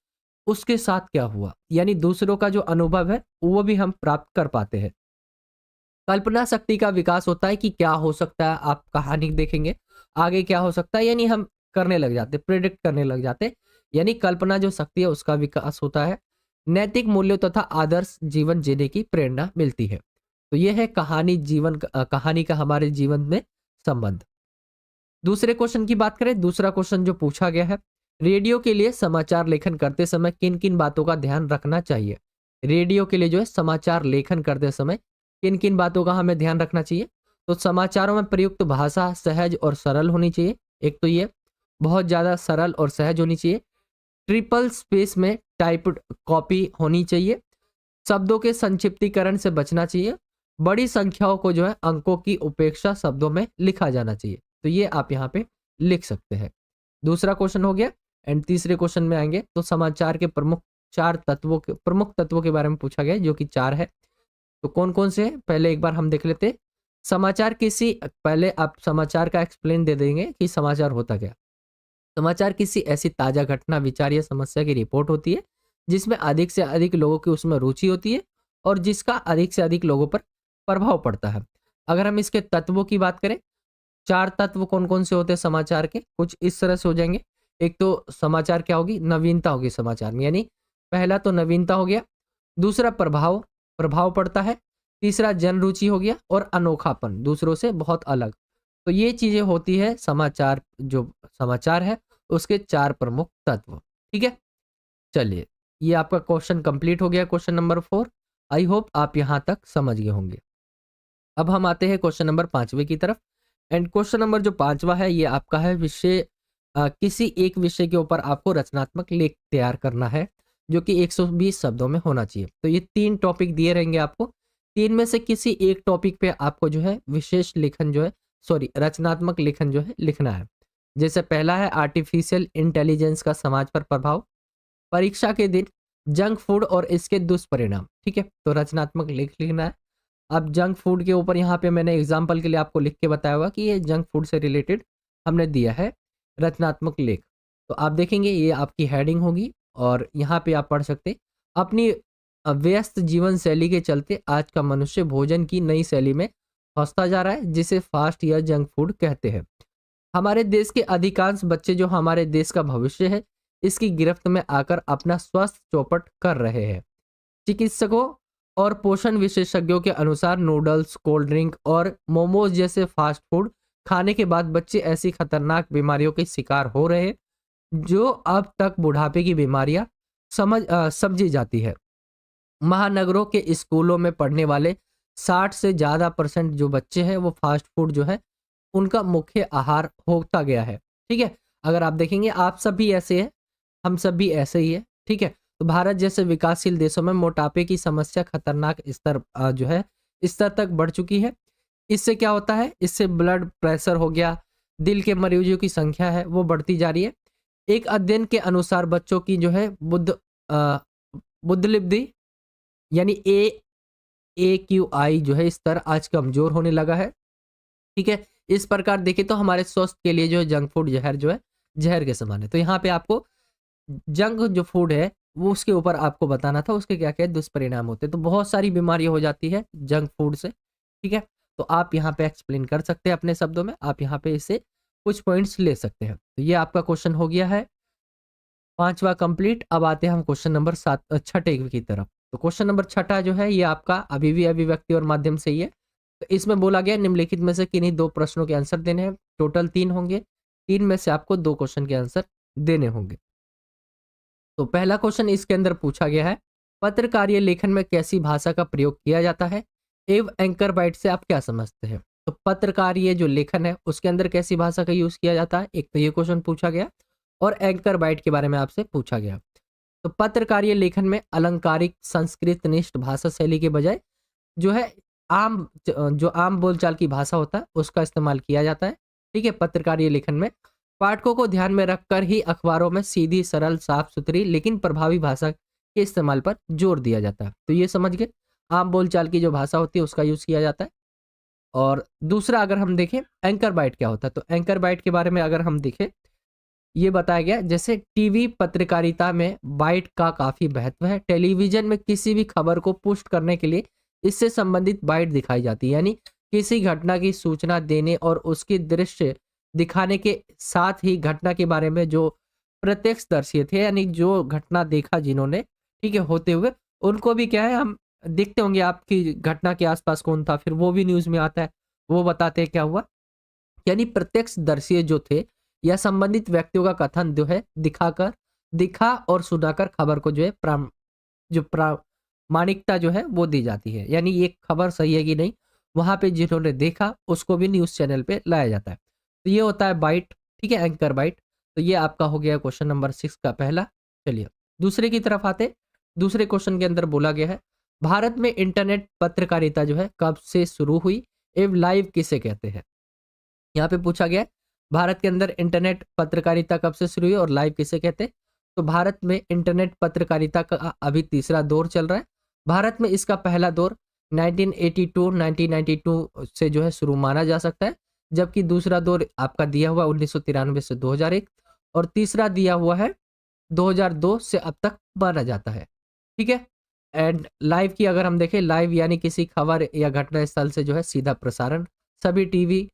उसके साथ क्या हुआ, यानी दूसरों का जो अनुभव है वो भी हम प्राप्त कर पाते हैं। कल्पना शक्ति का विकास होता है कि क्या हो सकता है, आप कहानी देखेंगे आगे क्या हो सकता है, यानी हम करने लग जाते, प्रिडिक्ट करने लग जाते, यानी कल्पना जो शक्ति है उसका विकास होता है। नैतिक मूल्यों तथा आदर्श जीवन जीने की प्रेरणा मिलती है। तो यह है कहानी का हमारे जीवन में संबंध। दूसरे क्वेश्चन की बात करें, दूसरा क्वेश्चन जो पूछा गया है, रेडियो के लिए समाचार लेखन करते समय किन किन बातों का ध्यान रखना चाहिए? रेडियो के लिए जो है समाचार लेखन करते समय किन किन बातों का हमें ध्यान रखना चाहिए? तो समाचारों में प्रयुक्त भाषा सहज और सरल होनी चाहिए। एक तो ये बहुत ज़्यादा सरल और सहज होनी चाहिए। ट्रिपल स्पेस में टाइप्ड कॉपी होनी चाहिए। शब्दों के संक्षिप्तीकरण से बचना चाहिए। बड़ी संख्याओं को जो है अंकों की उपेक्षा शब्दों में लिखा जाना चाहिए। तो ये आप यहाँ पे लिख सकते हैं। दूसरा क्वेश्चन हो गया। एंड तीसरे क्वेश्चन में आएंगे तो समाचार के प्रमुख तत्वों के बारे में पूछा गया है, जो कि 4 है। तो कौन कौन से हैं? पहले एक बार हम देख लेते हैं। पहले आप समाचार का एक्सप्लेन दे देंगे कि समाचार होता क्या। समाचार किसी ऐसी ताजा घटना, विचार या समस्या की रिपोर्ट होती है जिसमें अधिक से अधिक लोगों की उसमें रुचि होती है और जिसका अधिक से अधिक लोगों पर प्रभाव पड़ता है। अगर हम इसके तत्वों की बात करें, 4 तत्व कौन कौन से होते हैं समाचार के, कुछ इस तरह से हो जाएंगे। एक तो समाचार क्या होगी, नवीनता होगी समाचार में, यानी पहला तो नवीनता हो गया। दूसरा प्रभाव प्रभाव पड़ता है। तीसरा जन रुचि हो गया और अनोखापन, दूसरों से बहुत अलग। तो ये चीजें होती है समाचार, जो समाचार है उसके 4 प्रमुख तत्व। ठीक है, चलिए ये आपका क्वेश्चन कंप्लीट हो गया, क्वेश्चन नंबर 4। आई होप आप यहां तक समझ गए होंगे। अब हम आते हैं क्वेश्चन नंबर 5वें की तरफ। एंड क्वेश्चन नंबर जो 5वां है ये आपका है विषय, किसी एक विषय के ऊपर आपको रचनात्मक लेख तैयार करना है जो कि 120 शब्दों में होना चाहिए। तो ये 3 टॉपिक दिए रहेंगे आपको, 3 में से किसी एक टॉपिक पे आपको जो है विशेष लेखन जो है, सॉरी रचनात्मक लेखन जो है लिखना है। जैसे पहला है आर्टिफिशियल इंटेलिजेंस का समाज पर प्रभाव, परीक्षा के दिन जंक फूड और इसके दुष्परिणाम। ठीक है, तो रचनात्मक लेख लिखना है। अब जंक फूड के ऊपर यहाँ पे मैंने एग्जाम्पल के लिए आपको लिख के बताया हुआ कि ये जंक फूड से रिलेटेड हमने दिया है रचनात्मक लेख। तो आप देखेंगे ये आपकी हेडिंग होगी और यहाँ पे आप पढ़ सकते, अपनी व्यस्त जीवन शैली के चलते आज का मनुष्य भोजन की नई शैली में फंसता जा रहा है जिसे फास्ट या जंक फूड कहते हैं। हमारे देश के अधिकांश बच्चे जो हमारे देश का भविष्य है इसकी गिरफ्त में आकर अपना स्वास्थ्य चौपट कर रहे हैं। चिकित्सकों और पोषण विशेषज्ञों के अनुसार नूडल्स, कोल्ड ड्रिंक और मोमोज जैसे फास्ट फूड खाने के बाद बच्चे ऐसी खतरनाक बीमारियों के शिकार हो रहे हैं जो अब तक बुढ़ापे की बीमारियां समझी जाती है। महानगरों के स्कूलों में पढ़ने वाले 60 से ज़्यादा % जो बच्चे हैं वो फास्ट फूड जो है उनका मुख्य आहार होता गया है। ठीक है, अगर आप देखेंगे आप सब भी ऐसे हैं, हम सब भी ऐसे ही है। ठीक है, तो भारत जैसे विकासशील देशों में मोटापे की समस्या खतरनाक स्तर तक बढ़ चुकी है। इससे क्या होता है, इससे ब्लड प्रेशर हो गया, दिल के मरीजों की संख्या है वो बढ़ती जा रही है। एक अध्ययन के अनुसार बच्चों की जो है बुद्धिलिब्धि यानी AQI जो है स्तर आज कमजोर होने लगा है। ठीक है, इस प्रकार देखें तो हमारे स्वास्थ्य के लिए जो है जंक फूड जहर के समान है। तो यहाँ पे आपको जंक जो फूड है वो उसके ऊपर आपको बताना था, उसके क्या क्या दुष्परिणाम होते हैं। तो बहुत सारी बीमारियां हो जाती है जंक फूड से। ठीक है, तो आप यहाँ पे एक्सप्लेन कर सकते हैं अपने शब्दों में, आप यहाँ पे इसे कुछ पॉइंट्स ले सकते हैं। तो ये आपका क्वेश्चन हो गया है 5वां कंप्लीट। अब आते हैं हम क्वेश्चन नंबर 6 की तरफ। तो क्वेश्चन नंबर 6 जो है ये आपका अभी भी अभिव्यक्ति और माध्यम से ही है। तो इसमें बोला गया निम्नलिखित में से किन्हीं 2 प्रश्नों के आंसर देने हैं। टोटल 3 होंगे, 3 में से आपको 2 क्वेश्चन के आंसर देने होंगे। तो पहला क्वेश्चन इसके अंदर पूछा गया है, पत्रकारीय लेखन में कैसी भाषा का प्रयोग किया जाता है एवं एंकर बाइट से आप क्या समझते हैं। तो पत्रकारीय जो लेखन है उसके अंदर कैसी भाषा का यूज किया जाता है, एक तो ये क्वेश्चन पूछा गया और एंकर बाइट के बारे में आपसे पूछा गया। तो पत्रकारीय लेखन में अलंकारिक संस्कृत निष्ठ भाषा शैली के बजाय जो है जो आम बोलचाल की भाषा होता है उसका इस्तेमाल किया जाता है। ठीक है, पत्रकारीय लेखन में पाठकों को ध्यान में रखकर ही अखबारों में सीधी, सरल, साफ सुथरी लेकिन प्रभावी भाषा के इस्तेमाल पर जोर दिया जाता है। तो ये समझ गए, आम बोलचाल की जो भाषा होती है उसका यूज किया जाता है। और दूसरा अगर हम देखें एंकर बाइट क्या होता है, तो एंकर बाइट के बारे में अगर हम देखें, ये बताया गया जैसे टीवी पत्रकारिता में बाइट का काफी महत्व है। टेलीविजन में किसी भी खबर को पुष्ट करने के लिए इससे संबंधित बाइट दिखाई जाती है, यानी किसी घटना की सूचना देने और उसकी दृश्य दिखाने के साथ ही घटना के बारे में जो प्रत्यक्षदर्शी थे, यानी जो घटना देखा जिन्होंने, ठीक है, होते हुए, उनको भी क्या है, हम देखते होंगे आपकी घटना के आसपास कौन था, फिर वो भी न्यूज में आता है, वो बताते हैं क्या हुआ। यानी प्रत्यक्षदर्शी जो थे या संबंधित व्यक्तियों का कथन जो है दिखा और सुनाकर खबर को जो है प्रामाणिकता जो है वो दी जाती है, यानी ये खबर सही है कि नहीं, वहां पे जिन्होंने देखा उसको भी न्यूज चैनल पे लाया जाता है। तो ये होता है बाइट, ठीक है, एंकर बाइट। तो ये आपका हो गया क्वेश्चन नंबर 6 का पहला। चलिए दूसरे की तरफ आते। दूसरे क्वेश्चन के अंदर बोला गया है, भारत में इंटरनेट पत्रकारिता जो है कब से शुरू हुई एवं लाइव किसे कहते हैं। यहाँ पे पूछा गया है, भारत के अंदर इंटरनेट पत्रकारिता कब से शुरू हुई और लाइव किसे कहते हैं। तो भारत में इंटरनेट पत्रकारिता का अभी तीसरा दौर चल रहा है। भारत में इसका पहला दौर 1992 से जो है शुरू माना जा सकता है, जबकि दूसरा दौर आपका दिया हुआ 1993 से 2001 और तीसरा दिया हुआ है 2002 से अब तक माना जाता है। ठीक है, एंड लाइव की अगर हम देखें, लाइव यानी किसी खबर या घटना स्थल से जो है सीधा प्रसारण। सभी टीवी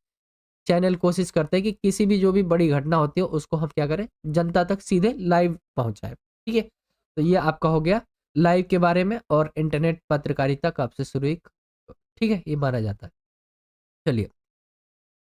चैनल कोशिश करते हैं कि किसी भी जो भी बड़ी घटना होती है उसको हम क्या करें, जनता तक सीधे लाइव पहुंचाएं। ठीक है, तो ये आपका हो गया लाइव के बारे में और इंटरनेट पत्रकारिता कब से शुरू हुई, ठीक है, ये माना जाता है। चलिए,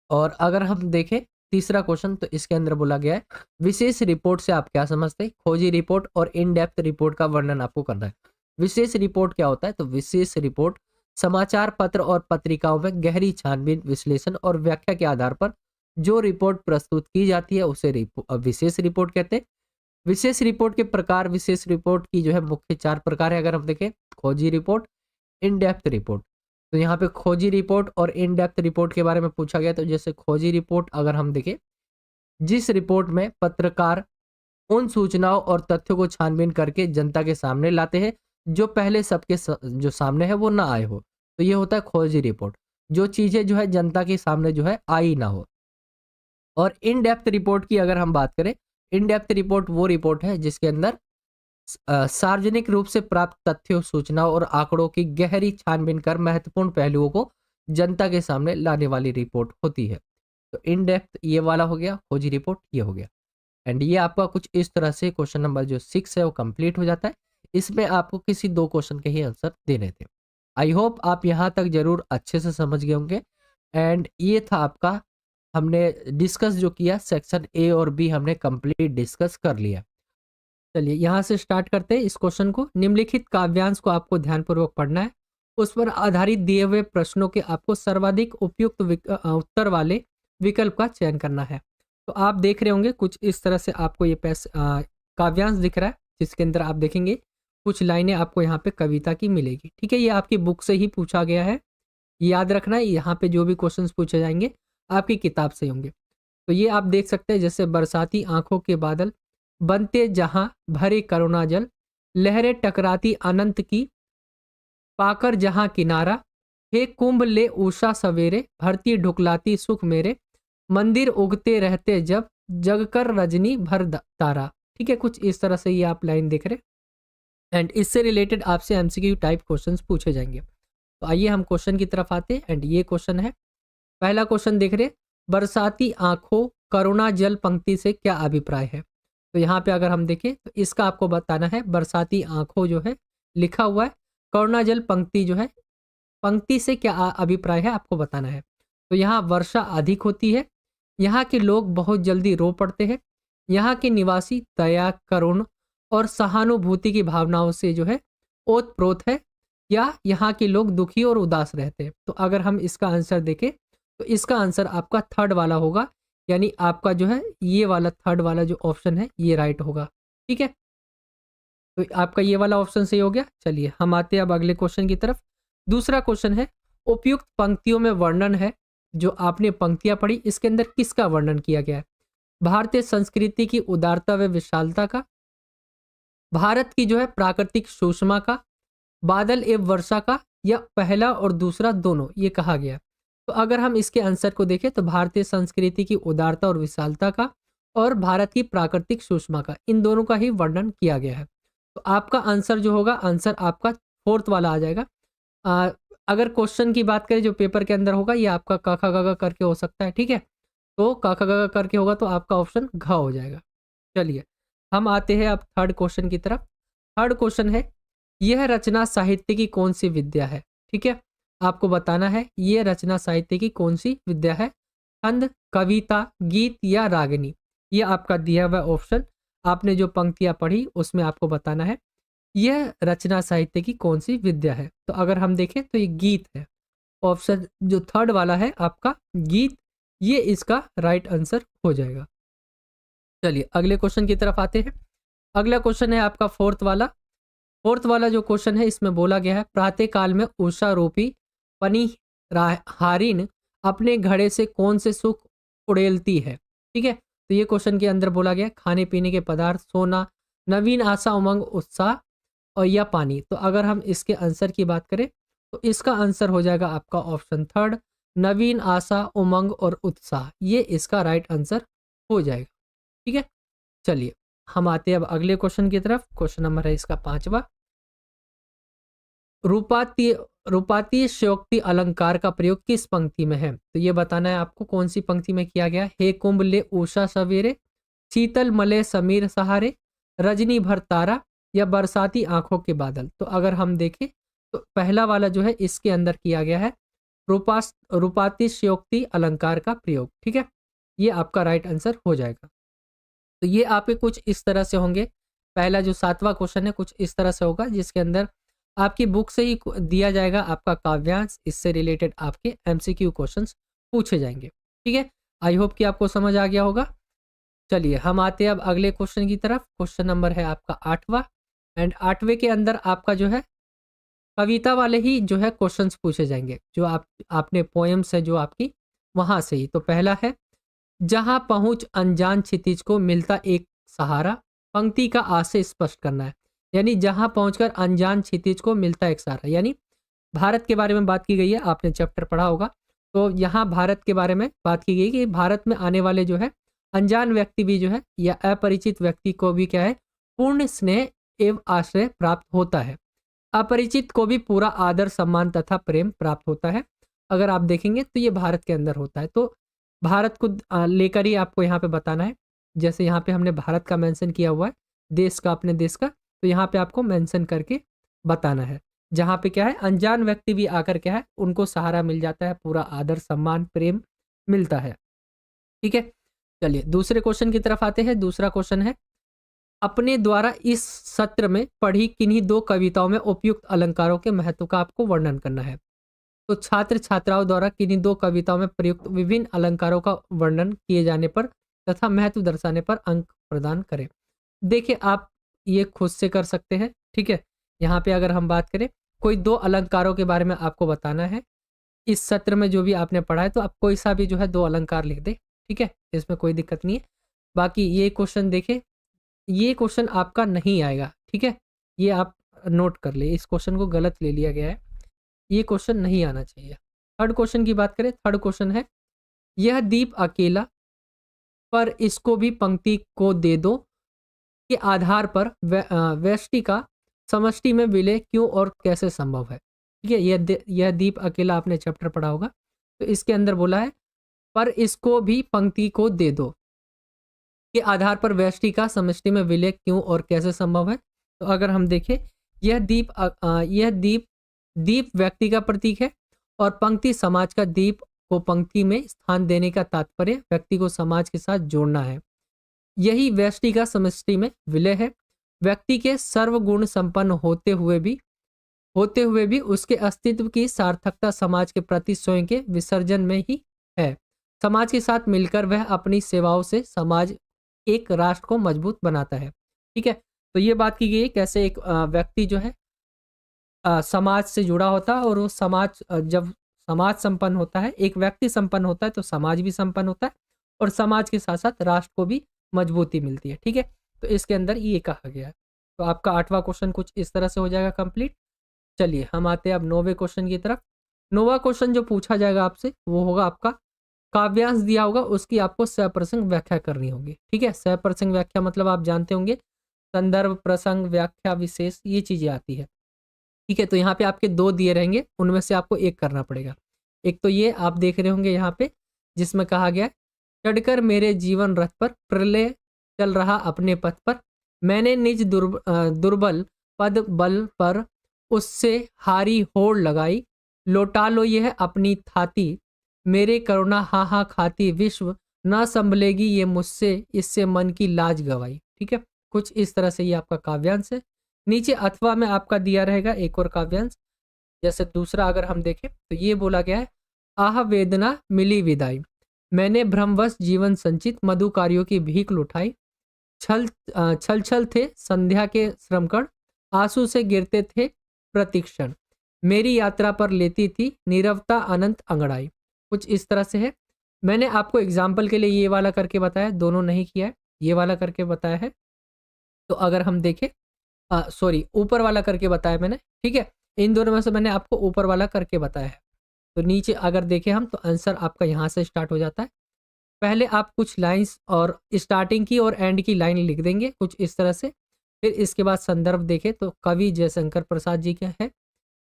और अगर हम देखें तीसरा क्वेश्चन, तो इसके अंदर बोला गया है, विशेष रिपोर्ट से आप क्या समझते हैं। खोजी रिपोर्ट और इन डेप्थ रिपोर्ट का वर्णन आपको करना है। विशेष रिपोर्ट क्या होता है, तो विशेष रिपोर्ट समाचार पत्र और पत्रिकाओं में गहरी छानबीन, विश्लेषण और व्याख्या के आधार पर जो रिपोर्ट प्रस्तुत की जाती है उसे विशेष रिपोर्ट कहते हैं। विशेष रिपोर्ट के प्रकार, विशेष रिपोर्ट की जो है मुख्य 4 प्रकार है। अगर हम देखें, खोजी रिपोर्ट, इन डेप्थ रिपोर्ट। तो यहाँ पे खोजी रिपोर्ट और इन डेप्थ रिपोर्ट के बारे में पूछा गया। तो जैसे खोजी रिपोर्ट अगर हम देखें, जिस रिपोर्ट में पत्रकार उन सूचनाओं और तथ्यों को छानबीन करके जनता के सामने लाते हैं जो पहले सबके जो सामने है वो ना आए हो, तो ये होता है खोजी रिपोर्ट। जो चीजें जो है जनता के सामने जो है आई ना हो। और इन डेप्थ रिपोर्ट की अगर हम बात करें, इन डेप्थ रिपोर्ट वो रिपोर्ट है जिसके अंदर सार्वजनिक रूप से प्राप्त तथ्यों, सूचनाओं और आंकड़ों की गहरी छानबीन कर महत्वपूर्ण पहलुओं को जनता के सामने लाने वाली रिपोर्ट होती है। तो इन डेप्थ ये वाला हो गया, खोजी रिपोर्ट ये हो गया। एंड ये आपका कुछ इस तरह से क्वेश्चन नंबर जो 6 है वो कंप्लीट हो जाता है। इसमें आपको किसी 2 क्वेश्चन के ही आंसर देने थे। आई होप आप यहाँ तक जरूर अच्छे से समझ गए होंगे। एंड ये था आपका, हमने डिस्कस जो किया सेक्शन ए और बी हमने कंप्लीट डिस्कस कर लिया। चलिए यहाँ से स्टार्ट करते हैं इस क्वेश्चन को। निम्नलिखित काव्यांश को आपको ध्यानपूर्वक पढ़ना है। उस पर आधारित दिए हुए प्रश्नों के आपको सर्वाधिक उपयुक्त उत्तर वाले विकल्प का चयन करना है। तो आप देख रहे होंगे कुछ इस तरह से आपको ये काव्यांश दिख रहा है, जिसके अंदर आप देखेंगे कुछ लाइनें आपको यहाँ पे कविता की मिलेगी। ठीक है, ये आपकी बुक से ही पूछा गया है, याद रखना है। यहाँ पे जो भी क्वेश्चंस पूछे जाएंगे आपकी किताब से होंगे। तो ये आप देख सकते हैं, जैसे बरसाती आंखों के बादल बनते जहां भरे करुणा जल, लहरें टकराती अनंत की पाकर जहां किनारा, हे कुंभ ले उषा सवेरे भरती ढुकलाती सुख मेरे, मंदिर उगते रहते जब जगकर रजनी भर तारा। ठीक है, कुछ इस तरह से ये आप लाइन देख रहे हैं। एंड इससे रिलेटेड आपसे एमसीक्यू टाइप क्वेश्चंस पूछे जाएंगे। तो आइए हम क्वेश्चन की तरफ आते हैं। एंड ये क्वेश्चन है, पहला क्वेश्चन देख रहे, बरसाती आंखों करुणा जल पंक्ति से क्या अभिप्राय है। तो यहाँ पे अगर हम देखें तो इसका आपको बताना है, बरसाती आंखों जो है लिखा हुआ है, करुणा जल पंक्ति जो है पंक्ति से क्या अभिप्राय है आपको बताना है। तो यहाँ वर्षा अधिक होती है, यहाँ के लोग बहुत जल्दी रो पड़ते हैं, यहाँ के निवासी दया, करुण और सहानुभूति की भावनाओं से जो है ओत-प्रोत है, या यहाँ के लोग दुखी और उदास रहते हैं। तो अगर हम इसका आंसर देखें तो इसका आंसर आपका थर्ड वाला होगा, यानी आपका जो है ये वाला थर्ड वाला जो ऑप्शन है ये राइट होगा। ठीक है, तो आपका ये वाला ऑप्शन सही हो गया। चलिए हम आते हैं अब अगले क्वेश्चन की तरफ। दूसरा क्वेश्चन है, उपयुक्त पंक्तियों में वर्णन है, जो आपने पंक्तियां पढ़ी इसके अंदर किसका वर्णन किया गया है? भारतीय संस्कृति की उदारता व विशालता का, भारत की जो है प्राकृतिक सुषमा का, बादल एवं वर्षा का, या पहला और दूसरा दोनों ये कहा गया। तो अगर हम इसके आंसर को देखें तो भारतीय संस्कृति की उदारता और विशालता का और भारत की प्राकृतिक सुषमा का, इन दोनों का ही वर्णन किया गया है। तो आपका आंसर जो होगा, आंसर आपका फोर्थ वाला आ जाएगा। अगर क्वेश्चन की बात करें जो पेपर के अंदर होगा, ये आपका क ख ग घ करके हो सकता है। ठीक है, तो क ख ग घ करके होगा तो आपका ऑप्शन घ हो जाएगा। चलिए हम आते हैं अब थर्ड क्वेश्चन की तरफ। थर्ड क्वेश्चन है, यह रचना साहित्य की कौन सी विद्या है? ठीक है, आपको बताना है यह रचना साहित्य की कौन सी विद्या है। छंद, कविता, गीत या रागिनी, ये आपका दिया हुआ ऑप्शन, आपने जो पंक्तियां पढ़ी उसमें आपको बताना है यह रचना साहित्य की कौन सी विद्या है। तो अगर हम देखें तो ये गीत है। ऑप्शन जो थर्ड वाला है आपका गीत, ये इसका राइट आंसर हो जाएगा। चलिए अगले क्वेश्चन की तरफ आते हैं। अगला क्वेश्चन है आपका फोर्थ वाला। फोर्थ वाला जो क्वेश्चन है इसमें बोला गया है, प्रातः काल में उषा रूपी पनी हारिन अपने घड़े से कौन से सुख उड़ेलती है? ठीक है, तो ये क्वेश्चन के अंदर बोला गया खाने पीने के पदार्थ, सोना, नवीन आशा, उमंग, उत्साह और या पानी। तो अगर हम इसके आंसर की बात करें तो इसका आंसर हो जाएगा आपका ऑप्शन थर्ड, नवीन आशा, उमंग और उत्साह, ये इसका राइट आंसर हो जाएगा। ठीक है, चलिए हम आते हैं अब अगले क्वेश्चन की तरफ। क्वेश्चन नंबर है इसका पांचवा। रूपातीय रूपातीय शयोक्ति अलंकार का प्रयोग किस पंक्ति में है? तो ये बताना है आपको कौन सी पंक्ति में किया गया। हे कुंभ ले उषा सवेरे, शीतल मले समीर सहारे, रजनी भर तारा या बरसाती आंखों के बादल। तो अगर हम देखें तो पहला वाला जो है इसके अंदर किया गया है रूपातीय शयोक्ति अलंकार का प्रयोग। ठीक है, ये आपका राइट आंसर हो जाएगा। तो ये आपके कुछ इस तरह से होंगे। पहला जो सातवां क्वेश्चन है कुछ इस तरह से होगा, जिसके अंदर आपकी बुक से ही दिया जाएगा आपका काव्यांश, इससे रिलेटेड आपके एमसीक्यू क्वेश्चंस पूछे जाएंगे। ठीक है, आई होप कि आपको समझ आ गया होगा। चलिए हम आते हैं अब अगले क्वेश्चन की तरफ। क्वेश्चन नंबर है आपका आठवां, एंड आठवें के अंदर आपका जो है कविता वाले ही जो है क्वेश्चंस पूछे जाएंगे, जो आपने पोएम्स है जो आपकी वहां से ही। तो पहला है, जहां पहुंच अनजान क्षितिज को मिलता एक सहारा, पंक्ति का आशय स्पष्ट करना है। यानी जहां पहुंचकर अनजान क्षितिज को मिलता एक सहारा, यानी भारत के बारे में बात की गई है, आपने चैप्टर पढ़ा होगा। तो यहाँ भारत के बारे में बात की गई कि भारत में आने वाले जो है अनजान व्यक्ति भी जो है या अपरिचित व्यक्ति को भी क्या है पूर्ण स्नेह एवं आश्रय प्राप्त होता है। अपरिचित को भी पूरा आदर, सम्मान तथा प्रेम प्राप्त होता है। अगर आप देखेंगे तो ये भारत के अंदर होता है। तो भारत को लेकर ही आपको यहाँ पे बताना है। जैसे यहाँ पे हमने भारत का मेंशन किया हुआ है, देश का, अपने देश का, तो यहाँ पे आपको मेंशन करके बताना है। जहाँ पे क्या है अनजान व्यक्ति भी आकर क्या है उनको सहारा मिल जाता है, पूरा आदर, सम्मान, प्रेम मिलता है। ठीक है, चलिए दूसरे क्वेश्चन की तरफ आते हैं। दूसरा क्वेश्चन है, अपने द्वारा इस सत्र में पढ़ी किन्हीं दो कविताओं में उपयुक्त अलंकारों के महत्व का आपको वर्णन करना है। तो छात्र छात्राओं द्वारा किन्हीं दो कविताओं में प्रयुक्त विभिन्न अलंकारों का वर्णन किए जाने पर तथा महत्व दर्शाने पर अंक प्रदान करें। देखिए आप ये खुद से कर सकते हैं। ठीक है, यहाँ पे अगर हम बात करें कोई दो अलंकारों के बारे में आपको बताना है इस सत्र में जो भी आपने पढ़ा है, तो आप कोई सा भी जो है दो अलंकार लिख दे। ठीक है, इसमें कोई दिक्कत नहीं है। बाकी ये क्वेश्चन देखें, ये क्वेश्चन आपका नहीं आएगा। ठीक है, ये आप नोट कर ले, इस क्वेश्चन को गलत ले लिया गया है, ये क्वेश्चन नहीं आना चाहिए। थर्ड क्वेश्चन की बात करें, थर्ड क्वेश्चन है, यह दीप अकेला पर इसको भी पंक्ति को दे दो के आधार पर व्यष्टि का समष्टि में विलय क्यों और कैसे संभव है। ठीक है, यह दीप अकेला आपने चैप्टर पढ़ा होगा, तो इसके अंदर बोला है पर इसको भी पंक्ति को दे दो के आधार पर व्यष्टि का समष्टि में विलय क्यों और कैसे संभव है। तो अगर हम देखें यह दीप दीप व्यक्ति का प्रतीक है और पंक्ति समाज का। दीप को पंक्ति में स्थान देने का तात्पर्य व्यक्ति को समाज के साथ जोड़ना है। यही व्यष्टि का समष्टि में विलय है। व्यक्ति के सर्वगुण संपन्न होते हुए भी उसके अस्तित्व की सार्थकता समाज के प्रति स्वयं के विसर्जन में ही है। समाज के साथ मिलकर वह अपनी सेवाओं से समाज एक राष्ट्र को मजबूत बनाता है। ठीक है, तो ये बात की गई कैसे एक व्यक्ति जो है समाज से जुड़ा होता है और वो समाज जब समाज संपन्न होता है, एक व्यक्ति संपन्न होता है तो समाज भी संपन्न होता है और समाज के साथ साथ राष्ट्र को भी मजबूती मिलती है। ठीक है, तो इसके अंदर ये कहा गया है। तो आपका 8वां क्वेश्चन कुछ इस तरह से हो जाएगा कंप्लीट। चलिए हम आते हैं अब 9वें क्वेश्चन की तरफ। 9वां क्वेश्चन जो पूछा जाएगा आपसे वो होगा आपका काव्यांश दिया होगा, उसकी आपको सप्रसंग व्याख्या करनी होगी। ठीक है, सप्रसंग व्याख्या मतलब आप जानते होंगे संदर्भ, प्रसंग, व्याख्या, विशेष, ये चीजें आती है। ठीक है, तो यहाँ पे आपके 2 दिए रहेंगे, उनमें से आपको एक करना पड़ेगा। एक तो ये आप देख रहे होंगे यहाँ पे जिसमें कहा गया है, चढ़कर मेरे जीवन रथ पर प्रलय चल रहा अपने पथ पर, मैंने निज दुर्बल पद बल पर उससे हारी होड़ लगाई, लौटा लो यह अपनी थाती, मेरे करुणा हा हा खाती, विश्व न संभलेगी ये मुझसे, इससे मन की लाज गवाई। ठीक है, कुछ इस तरह से ये आपका काव्यांश है। नीचे अथवा में आपका दिया रहेगा एक और काव्यांश। जैसे दूसरा अगर हम देखें तो ये बोला गया है, आह वेदना मिली विदाई, मैंने भ्रमवश जीवन संचित, मधुकारियों की भीख लुटाई, छल छल थे संध्या के श्रमकण, आंसू से गिरते थे प्रतिक्षण, मेरी यात्रा पर लेती थी नीरवता अनंत अंगड़ाई। कुछ इस तरह से है। मैंने आपको एग्जाम्पल के लिए ये वाला करके बताया, दोनों नहीं किया है, ये वाला करके बताया है। तो अगर हम देखें सॉरी ऊपर वाला करके बताया मैंने। ठीक है, इन दोनों में से मैंने आपको ऊपर वाला करके बताया है। तो नीचे अगर देखें हम तो आंसर आपका यहाँ से स्टार्ट हो जाता है। पहले आप कुछ लाइंस और स्टार्टिंग की और एंड की लाइन लिख देंगे कुछ इस तरह से। फिर इसके बाद संदर्भ देखें तो कवि जयशंकर प्रसाद जी का है,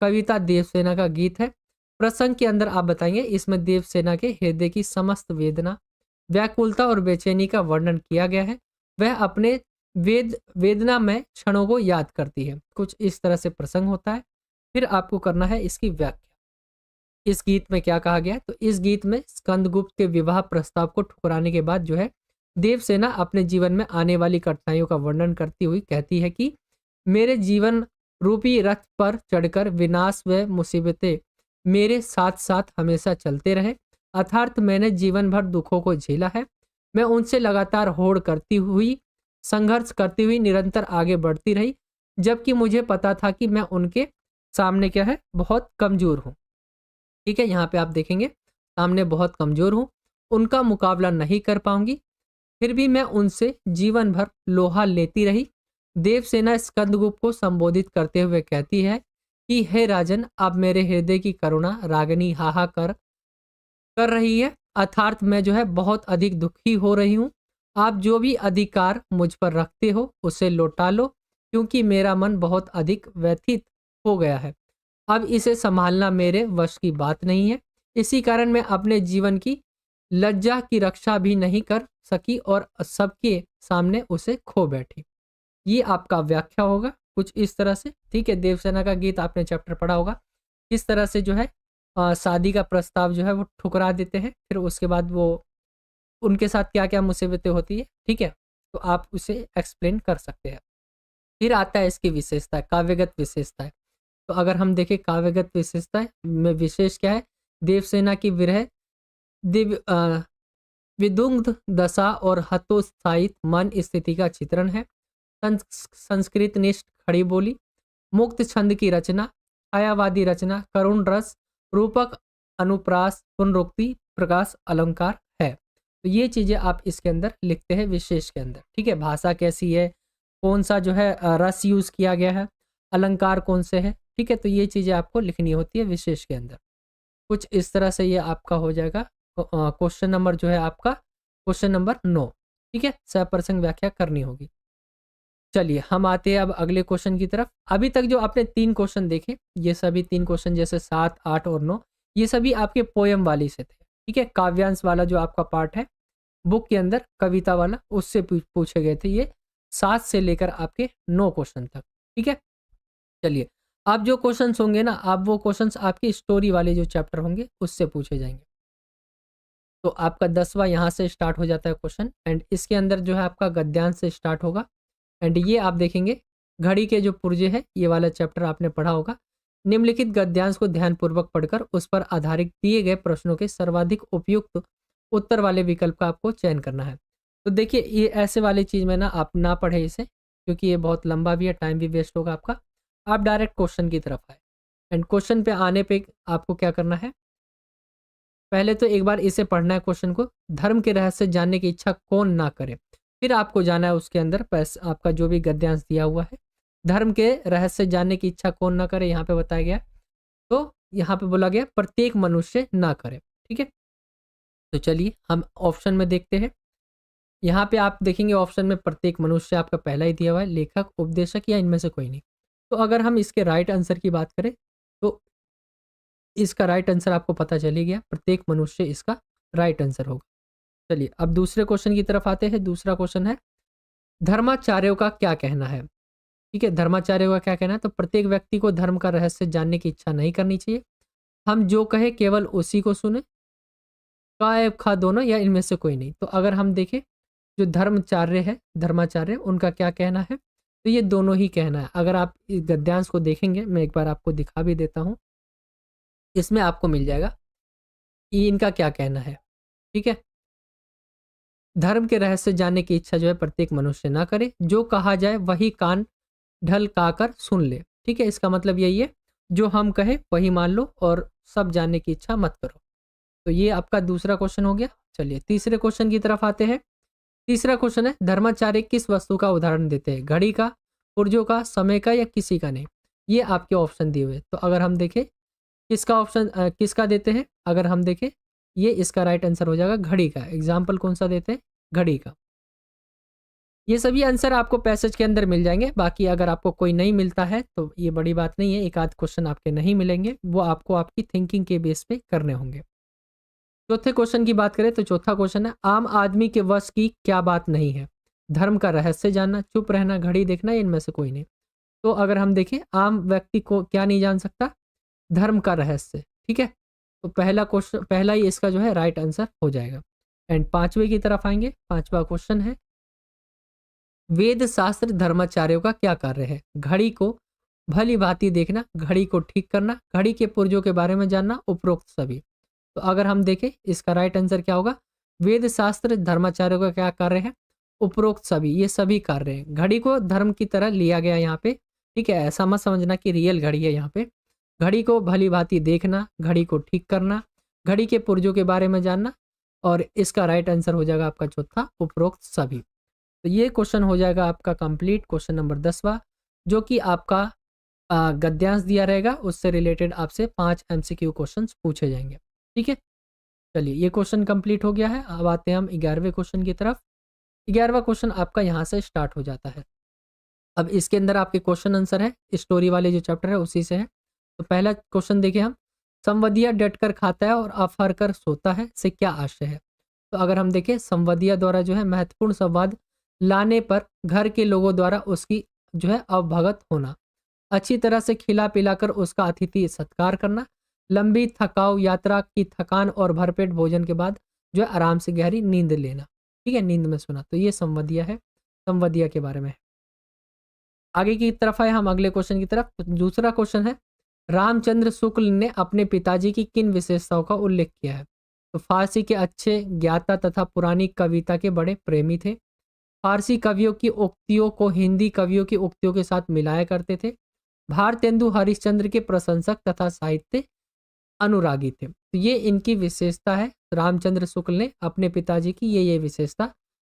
कविता देवसेना का गीत है। प्रसंग के अंदर आप बताएंगे इसमें देवसेना के हृदय की समस्त वेदना, व्याकुलता और बेचैनी का वर्णन किया गया है। वह अपने वेदना में क्षणों को याद करती है। कुछ इस तरह से प्रसंग होता है। फिर आपको करना है इसकी व्याख्या। इस गीत में क्या कहा गया है, तो इस गीत में स्कंदगुप्त के विवाह प्रस्ताव को ठुकराने के बाद जो है देवसेना अपने जीवन में आने वाली कठिनाइयों का वर्णन करती हुई कहती है कि मेरे जीवन रूपी रथ पर चढ़कर विनाश व मुसीबतें मेरे साथ साथ हमेशा चलते रहे, अर्थात मैंने जीवन भर दुखों को झेला है। मैं उनसे लगातार होड़ करती हुई, संघर्ष करती हुई निरंतर आगे बढ़ती रही, जबकि मुझे पता था कि मैं उनके सामने क्या है, बहुत कमजोर हूँ। ठीक है, यहाँ पे आप देखेंगे सामने बहुत कमजोर हूँ, उनका मुकाबला नहीं कर पाऊंगी, फिर भी मैं उनसे जीवन भर लोहा लेती रही। देवसेना स्कंदगुप्त को संबोधित करते हुए कहती है कि हे राजन, अब मेरे हृदय की करुणा रागिनी हाहा कर रही है, अर्थात मैं जो है बहुत अधिक दुखी हो रही हूँ। आप जो भी अधिकार मुझ पर रखते हो उसे लौटा लो, क्योंकि मेरा मन बहुत अधिक व्यथित हो गया है। अब इसे संभालना मेरे वश की बात नहीं है। इसी कारण मैं अपने जीवन की लज्जा की रक्षा भी नहीं कर सकी और सबके सामने उसे खो बैठी। ये आपका व्याख्या होगा कुछ इस तरह से। ठीक है, देवसेना का गीत आपने चैप्टर पढ़ा होगा, किस तरह से जो है शादी का प्रस्ताव जो है वो ठुकरा देते हैं, फिर उसके बाद वो उनके साथ क्या क्या मुसीबतें होती है। ठीक है, तो आप उसे एक्सप्लेन कर सकते हैं। फिर आता है इसकी विशेषता, काव्यगत विशेषता है। तो अगर हम देखें काव्यगत विशेषता में विशेष क्या है, देवसेना की विरह दिव्य विदुग्ध दशा और हतोत्साहित मन स्थिति का चित्रण है। संस्कृत निष्ठ खड़ी बोली, मुक्त छंद की रचना, छायावादी रचना, करुण रस, रूपक अनुप्रास, पुनरुक्ति, प्रकाश अलंकार है। तो ये चीजें आप इसके अंदर लिखते हैं विशेष के अंदर। ठीक है, भाषा कैसी है, कौन सा जो है रस यूज किया गया है, अलंकार कौन से है। ठीक है, तो ये चीजें आपको लिखनी होती है विशेष के अंदर। कुछ इस तरह से ये आपका हो जाएगा क्वेश्चन नंबर जो है आपका क्वेश्चन नंबर 9। ठीक है, सप्रसंग व्याख्या करनी होगी। चलिए हम आते हैं अब अगले क्वेश्चन की तरफ। अभी तक जो आपने 3 क्वेश्चन देखे, ये सभी 3 क्वेश्चन जैसे 7, 8 और 9, ये सभी आपके पोयम वाली से थे। ठीक है, काव्यांश वाला जो आपका पार्ट है बुक के अंदर कविता वाला, उससे पूछे गए थे ये 7 से लेकर आपके 9 क्वेश्चन तक। ठीक है, चलिए आप जो क्वेश्चंस होंगे ना, आप वो क्वेश्चंस आपकी स्टोरी वाले जो चैप्टर होंगे उससे पूछे जाएंगे। तो आपका 10वां यहाँ से स्टार्ट हो जाता है क्वेश्चन, एंड इसके अंदर जो है आपका गद्यांश से स्टार्ट होगा। एंड ये आप देखेंगे घड़ी के जो पुर्जे है, ये वाला चैप्टर आपने पढ़ा होगा। निम्नलिखित गद्यांश को ध्यानपूर्वक पढ़कर उस पर आधारित दिए गए प्रश्नों के सर्वाधिक उपयुक्त उत्तर वाले विकल्प का आपको चयन करना है। तो देखिए ये ऐसे वाली चीज़ में ना आप ना पढ़े इसे, क्योंकि ये बहुत लंबा भी है, टाइम भी वेस्ट होगा आपका। आप डायरेक्ट क्वेश्चन की तरफ आए, एंड क्वेश्चन पे आने पे आपको क्या करना है, पहले तो एक बार इसे पढ़ना है क्वेश्चन को। धर्म के रहस्य जानने की इच्छा कौन ना करे। फिर आपको जाना है उसके अंदर आपका जो भी गद्यांश दिया हुआ है, धर्म के रहस्य जानने की इच्छा कौन ना करे, यहाँ पे बताया गया। तो यहाँ पे बोला गया प्रत्येक मनुष्य ना करे। ठीक है, तो चलिए हम ऑप्शन में देखते हैं। यहाँ पे आप देखेंगे ऑप्शन में प्रत्येक मनुष्य आपका पहला ही दिया हुआ है, लेखक, उपदेशक या इनमें से कोई नहीं। तो अगर हम इसके राइट आंसर की बात करें तो इसका राइट आंसर आपको पता चल ही गया, प्रत्येक मनुष्य इसका राइट आंसर होगा। चलिए अब दूसरे क्वेश्चन की तरफ आते हैं। दूसरा क्वेश्चन है धर्माचार्यों का क्या कहना है। ठीक है, धर्माचार्यों का क्या कहना है, तो प्रत्येक व्यक्ति को धर्म का रहस्य जानने की इच्छा नहीं करनी चाहिए। हम जो कहे केवल उसी को सुने, का खा दोनों या इनमें से कोई नहीं। तो अगर हम देखें जो धर्माचार्य है, धर्माचार्य उनका क्या कहना है, तो ये दोनों ही कहना है। अगर आप इस गद्यांश को देखेंगे, मैं एक बार आपको दिखा भी देता हूँ, इसमें आपको मिल जाएगा कि इनका क्या कहना है। ठीक है, धर्म के रहस्य जानने की इच्छा जो है प्रत्येक मनुष्य ना करे, जो कहा जाए वही कान ढलकाकर सुन ले। ठीक है, इसका मतलब यही है, जो हम कहे वही मान लो और सब जानने की इच्छा मत करो। तो ये आपका दूसरा क्वेश्चन हो गया। चलिए तीसरे क्वेश्चन की तरफ आते हैं। तीसरा क्वेश्चन है धर्माचार्य किस वस्तु का उदाहरण देते हैं, घड़ी का, पुर्जों का, समय का या किसी का नहीं। ये आपके ऑप्शन दिए हुए। तो अगर हम देखें किसका ऑप्शन किसका देते हैं, अगर हम देखें ये इसका राइट आंसर हो जाएगा घड़ी का। एग्जाम्पल कौन सा देते हैं, घड़ी का। ये सभी आंसर आपको पैसेज के अंदर मिल जाएंगे। बाकी अगर आपको कोई नहीं मिलता है तो ये बड़ी बात नहीं है, एक आध क्वेश्चन आपके नहीं मिलेंगे, वो आपको आपकी थिंकिंग के बेस पे करने होंगे। चौथे क्वेश्चन की बात करें तो चौथा क्वेश्चन है आम आदमी के वश की क्या बात नहीं है, धर्म का रहस्य जानना, चुप रहना, घड़ी देखना, इनमें से कोई नहीं। तो अगर हम देखें आम व्यक्ति को क्या नहीं जान सकता, धर्म का रहस्य। ठीक है, तो पहला क्वेश्चन, पहला ही इसका जो है राइट आंसर हो जाएगा। एंड पांचवे की तरफ आएंगे। पांचवा क्वेश्चन है वेद शास्त्र धर्माचार्यों का क्या कार्य है, घड़ी को भली भांति देखना, घड़ी को ठीक करना, घड़ी के पुर्जों के बारे में जानना, उपरोक्त सभी। तो अगर हम देखें इसका राइट आंसर क्या होगा, वेद शास्त्र धर्माचार्यों का क्या कार्य है, उपरोक्त सभी। ये सभी कार्य हैं। घड़ी को धर्म की तरह लिया गया यहाँ पे। ठीक है, ऐसा मत समझना कि रियल घड़ी है यहाँ पे। घड़ी को भली भांति देखना, घड़ी को ठीक करना, घड़ी के पुर्जों के बारे में जानना, और इसका राइट आंसर हो जाएगा आपका चौथा, उपरोक्त सभी। तो ये क्वेश्चन हो जाएगा आपका कंप्लीट, क्वेश्चन नंबर 10वां, जो कि आपका गद्यांश दिया रहेगा, उससे रिलेटेड आपसे 5 MCQ क्वेश्चंस पूछे जाएंगे। ठीक है, चलिए ये क्वेश्चन कंप्लीट हो गया है। अब आते हैं हम 11वें क्वेश्चन की तरफ। 11वां क्वेश्चन आपका यहाँ से स्टार्ट हो जाता है। अब इसके अंदर आपके क्वेश्चन आंसर है, स्टोरी वाले जो चैप्टर है उसी से है। तो पहला क्वेश्चन देखिए हम, संवदिया डट कर खाता है और अफर कर सोता है, से क्या आशय है। तो अगर हम देखें संवदिया द्वारा जो है महत्वपूर्ण संवाद लाने पर घर के लोगों द्वारा उसकी जो है अवभगत होना, अच्छी तरह से खिला पिलाकर उसका अतिथि सत्कार करना, लंबी थकाऊ यात्रा की थकान और भरपेट भोजन के बाद जो है आराम से गहरी नींद लेना। ठीक है, नींद में सोना। तो ये संवदिया है, संवदिया के बारे में है। आगे की तरफ आए हम अगले क्वेश्चन की तरफ। तो दूसरा क्वेश्चन है रामचंद्र शुक्ल ने अपने पिताजी की किन विशेषताओं का उल्लेख किया है। तो फारसी के अच्छे ज्ञाता तथा पुरानी कविता के बड़े प्रेमी थे, फारसी कवियों की उक्तियों को हिंदी कवियों की उक्तियों के साथ मिलाया करते थे, भारतेंदु हरिश्चंद्र के प्रशंसक तथा साहित्य अनुरागी थे। तो ये इनकी विशेषता है। रामचंद्र शुक्ल ने अपने पिताजी की ये विशेषता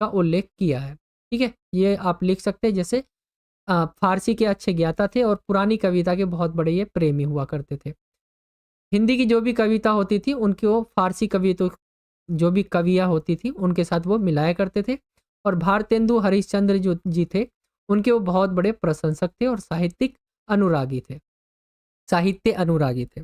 का उल्लेख किया है। ठीक है, ये आप लिख सकते हैं, जैसे फारसी के अच्छे ज्ञाता थे और पुरानी कविता के बहुत बड़े ये प्रेमी हुआ करते थे। हिंदी की जो भी कविता होती थी उनकी वो फारसी कविता जो भी कवियाँ होती थी उनके साथ वो मिलाया करते थे। और भारतेंदु हरिश्चंद्र जो जी थे उनके वो बहुत बड़े प्रशंसक थे और साहित्यिक अनुरागी थे, साहित्य अनुरागी थे।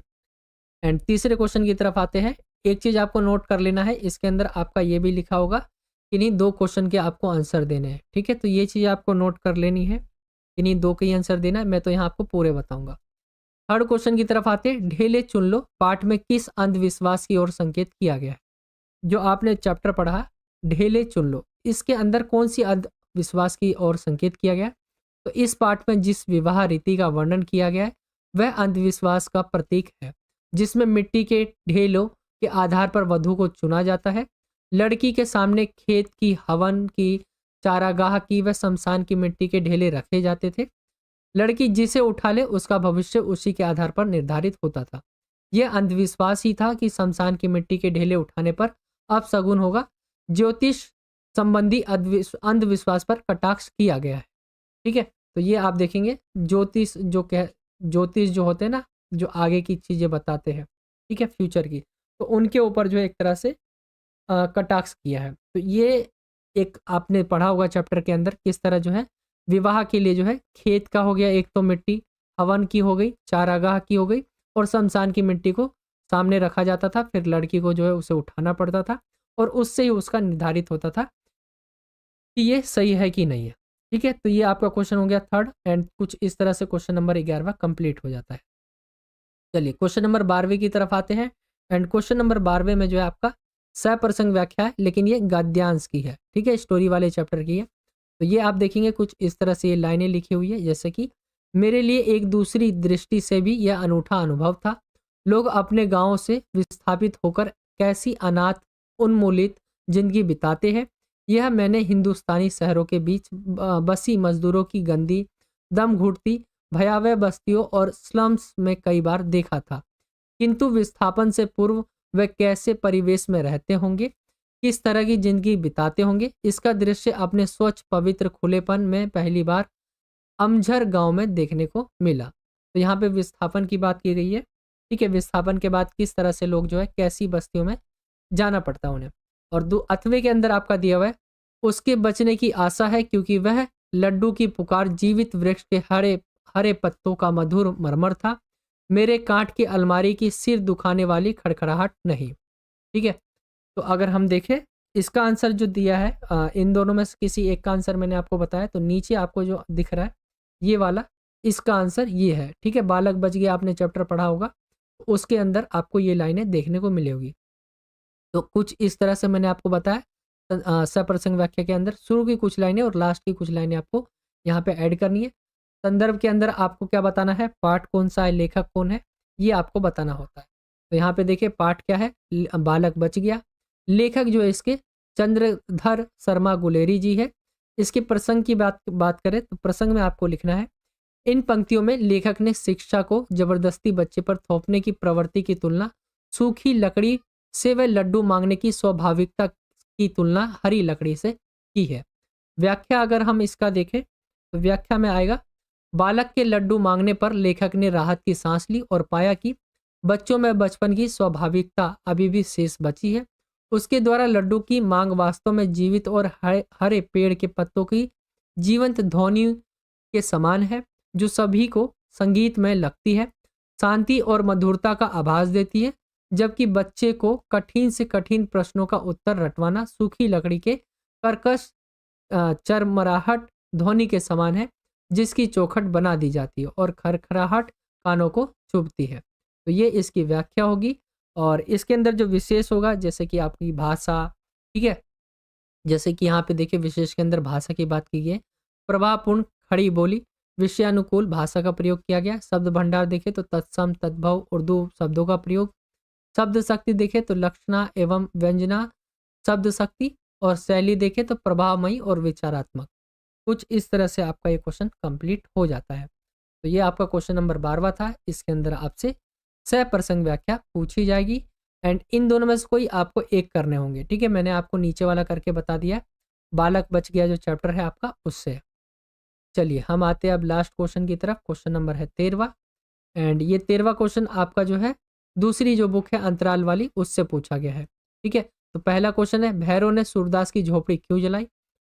एंड तीसरे क्वेश्चन की तरफ आते हैं। एक चीज़ आपको नोट कर लेना है, इसके अंदर आपका ये भी लिखा होगा कि नहीं 2 क्वेश्चन के आपको आंसर देने हैं। ठीक है, तो ये चीज़ आपको नोट कर लेनी है कि नहीं 2 के ही आंसर देना है। मैं तो यहाँ आपको पूरे बताऊंगा। थर्ड क्वेश्चन की तरफ आते हैं। ढेले चुन लो पाठ में किस अंधविश्वास की ओर संकेत किया गया है। जो आपने चैप्टर पढ़ा ढेले चुन लो, इसके अंदर कौन सी अंधविश्वास की ओर संकेत किया गया है? तो इस पाठ में जिस विवाह रीति का वर्णन किया गया है वह अंधविश्वास का प्रतीक है, जिसमें मिट्टी के ढेलों के आधार पर वधु को चुना जाता है। लड़की के सामने खेत की, हवन की, चारागाह की व शमशान की मिट्टी के ढेले रखे जाते थे। लड़की जिसे उठा ले उसका भविष्य उसी के आधार पर निर्धारित होता था। यह अंधविश्वास ही था कि शमशान की मिट्टी के ढेले उठाने पर अपशगुन होगा। ज्योतिष संबंधी अंधविश्वास पर कटाक्ष किया गया है। ठीक है, तो ये आप देखेंगे ज्योतिष जो होते हैं ना, जो आगे की चीजें बताते हैं, ठीक है, फ्यूचर की, तो उनके ऊपर जो है एक तरह से कटाक्ष किया है। तो ये एक आपने पढ़ा होगा चैप्टर के अंदर किस तरह जो है विवाह के लिए जो है खेत का हो गया एक तो मिट्टी, हवन की हो गई, चारागाह की हो गई, और शमशान की मिट्टी को सामने रखा जाता था। फिर लड़की को जो है उसे उठाना पड़ता था और उससे ही उसका निर्धारित होता था कि ये सही है कि नहीं है। ठीक है, तो ये आपका क्वेश्चन हो गया थर्ड, एंड कुछ इस तरह से क्वेश्चन नंबर 11वां कंप्लीट हो जाता है। चलिए क्वेश्चन नंबर 12वें की तरफ आते हैं। एंड क्वेश्चन नंबर 12वें में जो है आपका सप्रसंग व्याख्या है, लेकिन ये गद्यांश की है। ठीक है, स्टोरी वाले चैप्टर की है। तो ये आप देखेंगे कुछ इस तरह से ये लाइनें लिखी हुई है, जैसे कि मेरे लिए एक दूसरी दृष्टि से भी यह अनूठा अनुभव था। लोग अपने गांवों से विस्थापित होकर कैसी अनाथ उन्मूलित जिंदगी बिताते हैं, यह मैंने हिंदुस्तानी शहरों के बीच बसी मजदूरों की गंदी, दम घुटती, भयावह बस्तियों और स्लम्स में कई बार देखा था। किंतु विस्थापन से पूर्व वे कैसे परिवेश में रहते होंगे, किस तरह की जिंदगी बिताते होंगे, इसका दृश्य अपने स्वच्छ पवित्र खुलेपन में पहली बार अमझर गांव में देखने को मिला। तो यहाँ पे विस्थापन की बात की गई है। ठीक है, विस्थापन के बाद किस तरह से लोग जो है कैसी बस्तियों में जाना पड़ता है उन्हें। और 8वें के अंदर आपका दिया हुआ है, उसके बचने की आशा है क्योंकि वह लड्डू की पुकार जीवित वृक्ष के हरे हरे पत्तों का मधुर मरमर था, मेरे कांट की अलमारी की सिर दुखाने वाली खड़खड़ाहट नहीं। ठीक है, तो अगर हम देखें इसका आंसर जो दिया है इन दोनों में से किसी एक का आंसर मैंने आपको बताया, तो नीचे आपको जो दिख रहा है ये वाला, इसका आंसर ये है। ठीक है, बालक बच गया आपने चैप्टर पढ़ा होगा, उसके अंदर आपको ये लाइनें देखने को मिलेगी। तो कुछ इस तरह से मैंने आपको बताया सप्रसंग व्याख्या के अंदर शुरू की कुछ लाइनें और लास्ट की कुछ लाइनें आपको यहाँ पे ऐड करनी है। संदर्भ के अंदर आपको क्या बताना है, पाठ कौन सा है, लेखक कौन है, ये आपको बताना होता है। तो यहाँ पे देखिए पाठ क्या है, बालक बच गया। लेखक जो है इसके चंद्रधर शर्मा गुलेरी जी है। इसके प्रसंग की बात करें तो प्रसंग में आपको लिखना है, इन पंक्तियों में लेखक ने शिक्षा को जबरदस्ती बच्चे पर थोपने की प्रवृत्ति की तुलना सूखी लकड़ी से व लड्डू मांगने की स्वाभाविकता की तुलना हरी लकड़ी से की है। व्याख्या अगर हम इसका देखें तो व्याख्या में आएगा, बालक के लड्डू मांगने पर लेखक ने राहत की सांस ली और पाया कि बच्चों में बचपन की स्वाभाविकता अभी भी शेष बची है। उसके द्वारा लड्डू की मांग वास्तव में जीवित और हरे पेड़ के पत्तों की जीवंत ध्वनि के समान है, जो सभी को संगीत में लगती है, शांति और मधुरता का आभास देती है, जबकि बच्चे को कठिन से कठिन प्रश्नों का उत्तर रटवाना सूखी लकड़ी के कर्कश चरमराहट ध्वनि के समान है, जिसकी चौखट बना दी जाती है और खरखराहट कानों को चुभती है। तो ये इसकी व्याख्या होगी। और इसके अंदर जो विशेष होगा, जैसे कि आपकी भाषा, ठीक है, जैसे कि यहाँ पे देखिए विशेष के अंदर भाषा की बात की गई है, प्रभावपूर्ण खड़ी बोली, विषयानुकूल भाषा का प्रयोग किया गया। शब्द भंडार देखे तो तत्सम तद्भव उर्दू शब्दों का प्रयोग। शब्द शक्ति देखे तो लक्षणा एवं व्यंजना शब्द शक्ति, और शैली देखे तो प्रभावमयी और विचारात्मक। कुछ इस तरह से आपका ये क्वेश्चन कंप्लीट हो जाता है। तो ये आपका क्वेश्चन नंबर 12वां था। इसके अंदर आपसे सप्रसंग व्याख्या पूछी जाएगी, एंड इन दोनों में से कोई आपको एक करने होंगे। ठीक है, मैंने आपको नीचे वाला करके बता दिया, बालक बच गया जो चैप्टर है आपका उससे। चलिए हम आते हैं अब लास्ट क्वेश्चन की तरफ। क्वेश्चन नंबर है 13वां, एंड ये 13वां क्वेश्चन आपका जो है दूसरी जो बुक है अंतराल वाली उससे पूछा गया है। ठीक है, तो पहला क्वेश्चन है, भैरव ने सूरदास की झोपड़ी क्यों जलाई?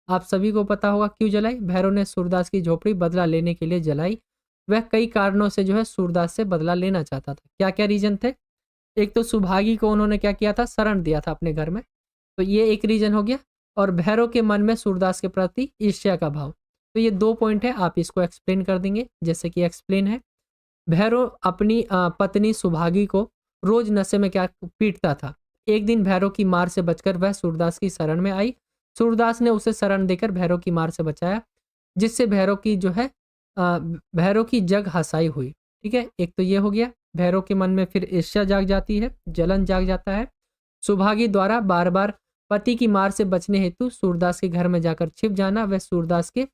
आप सभी को पता होगा क्यों जलाई। भैरव ने सूरदास की झोपड़ी बदला लेने के लिए जलाई। वह कई कारणों से जो है सूरदास से बदला लेना चाहता था। क्या क्या रीजन थे? एक तो सुभागी को उन्होंने क्या किया था, शरण दिया था अपने घर में, तो ये एक रीजन हो गया। और भैरव के मन में सूरदास के प्रति ईर्ष्या का भाव। तो ये 2 पॉइंट है, आप इसको एक्सप्लेन कर देंगे। जैसे कि एक्सप्लेन है, भैरव अपनी पत्नी सुभागी को रोज नशे में क्या पीटता था। एक दिन भैरव की मार से बचकर वह सूरदास की शरण में आई। सूरदास ने उसे शरण देकर भैरव की मार से बचाया, जिससे भैरव की जो है भैरव की जग हसाई हुई। ठीक है, एक तो ये हो गया। भैरव के मन में फिर ईर्ष्या जाग जाती है, जलन जाग जाता है। सुभागी द्वारा बार बार पति की मार से बचने हेतु सूरदास के घर में जाकर छिप जाना, वह सूरदास के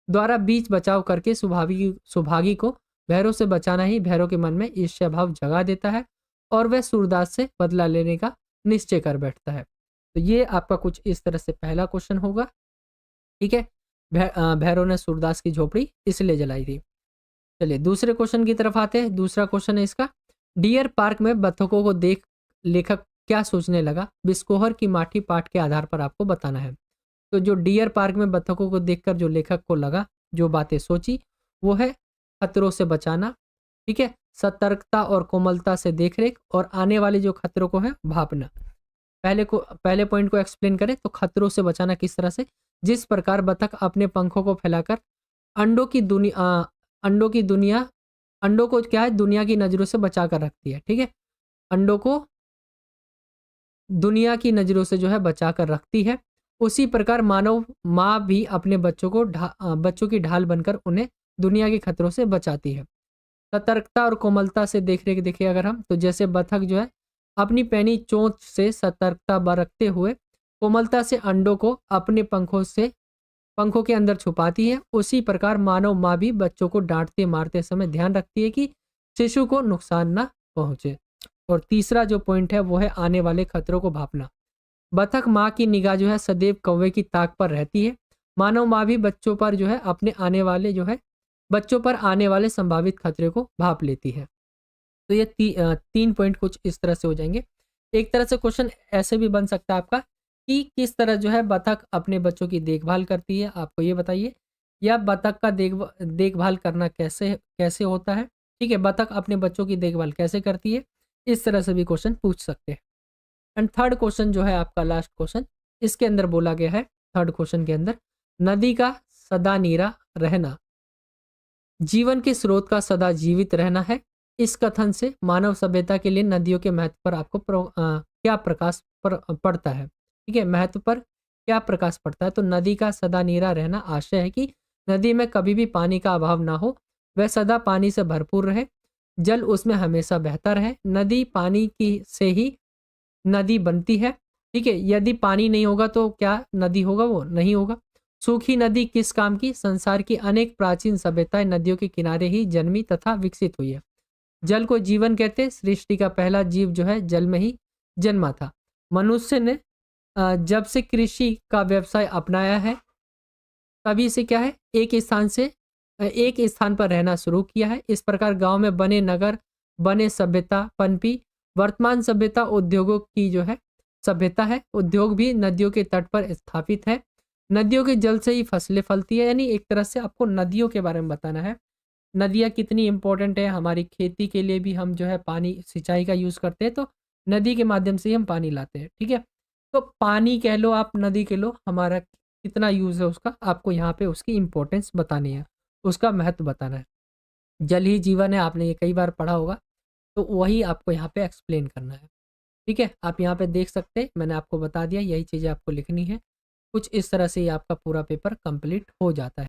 द्वारा बीच बचाव करके सुभागी को भैरव से बचाना ही भैरव के मन में ईर्ष्या भाव जगा देता है और वह सूरदास से बदला लेने का निश्चय कर बैठता है। तो ये आपका कुछ इस तरह से पहला क्वेश्चन होगा। ठीक है, भैरव ने सूरदास की झोपड़ी इसलिए जलाई थी। चलिए दूसरे क्वेश्चन की तरफ आते हैं। दूसरा क्वेश्चन है इसका, डियर पार्क में बतखों को देख लेखक क्या सोचने लगा? बिस्कोहर की माठी पाठ के आधार पर आपको बताना है। तो जो डियर पार्क में बतखों को देखकर जो लेखक को लगा, जो बातें सोची, वो है खतरों से बचाना, ठीक है, सतर्कता और कोमलता से देखरेख और आने वाले जो खतरों को है भापना। पहले पॉइंट को एक्सप्लेन करें तो खतरों से बचाना किस तरह से, जिस प्रकार बतख अपने पंखों को फैलाकर अंडों की दुनिया अंडों को क्या है दुनिया की नजरों से बचा कर रखती है। ठीक है, अंडों को दुनिया की नजरों से जो है बचा कर रखती है, उसी प्रकार मानव माँ भी अपने बच्चों की ढाल बनकर उन्हें दुनिया के खतरों से बचाती है। सतर्कता और कोमलता से देखरेख देखिए अगर हम, तो जैसे बतख जो है अपनी पैनी चोंच से सतर्कता बरतते हुए कोमलता से अंडों को अपने पंखों के अंदर छुपाती है, उसी प्रकार मानव माँ भी बच्चों को डांटते मारते समय ध्यान रखती है कि शिशु को नुकसान ना पहुंचे। और तीसरा जो पॉइंट है वो है आने वाले खतरों को भापना। बतख माँ की निगाह जो है सदैव कौवे की ताक पर रहती है। मानव माँ भी बच्चों पर जो है बच्चों पर आने वाले संभावित खतरे को भाप लेती है। तो ये 3 पॉइंट कुछ इस तरह से हो जाएंगे। एक तरह से क्वेश्चन ऐसे भी बन सकता है आपका कि किस तरह जो है बतख अपने बच्चों की देखभाल करती है, आपको ये बताइए, या बतख का देखभाल करना कैसे होता है। ठीक है, बतख अपने बच्चों की देखभाल कैसे करती है, इस तरह से भी क्वेश्चन पूछ सकते हैं। एंड थर्ड क्वेश्चन जो है आपका लास्ट क्वेश्चन, इसके अंदर बोला गया है, थर्ड क्वेश्चन के अंदर, नदी का सदा नीरा रहना जीवन के स्रोत का सदा जीवित रहना है। इस कथन से मानव सभ्यता के लिए नदियों के महत्व पर आपको क्या प्रकाश पड़ता है। ठीक है, महत्व पर क्या प्रकाश पड़ता है? तो नदी का सदा नीरा रहना आशय है कि नदी में कभी भी पानी का अभाव ना हो, वह सदा पानी से भरपूर रहे, जल उसमें हमेशा बहता रहे। नदी पानी की से ही नदी बनती है। ठीक है, यदि पानी नहीं होगा तो क्या नदी होगा? वो नहीं होगा। सूखी नदी किस काम की? संसार की अनेक प्राचीन सभ्यताएं नदियों के किनारे ही जन्मी तथा विकसित हुई है। जल को जीवन कहते, सृष्टि का पहला जीव जो है जल में ही जन्मा था। मनुष्य ने जब से कृषि का व्यवसाय अपनाया है तभी से क्या है एक स्थान पर रहना शुरू किया है। इस प्रकार गांव में बने नगर, बने सभ्यता पनपी। वर्तमान सभ्यता उद्योगों की जो है सभ्यता है। उद्योग भी नदियों के तट पर स्थापित है। नदियों के जल से ही फसलें फलती है। यानी एक तरह से आपको नदियों के बारे में बताना है, नदियाँ कितनी इंपॉर्टेंट है हमारी खेती के लिए भी। हम जो है पानी सिंचाई का यूज़ करते हैं तो नदी के माध्यम से ही हम पानी लाते हैं। ठीक है, तो पानी कह लो आप, नदी कह लो, हमारा कितना यूज़ है उसका, आपको यहाँ पे उसकी इम्पोर्टेंस बतानी है, उसका महत्व बताना है। जल ही जीवन है, आपने ये कई बार पढ़ा होगा, तो वही आपको यहाँ पे एक्सप्लेन करना है। ठीक है, आप यहाँ पे देख सकते हैं, मैंने आपको बता दिया, यही चीज़ें आपको लिखनी है। कुछ इस तरह से ही आपका पूरा पेपर कंप्लीट हो जाता है।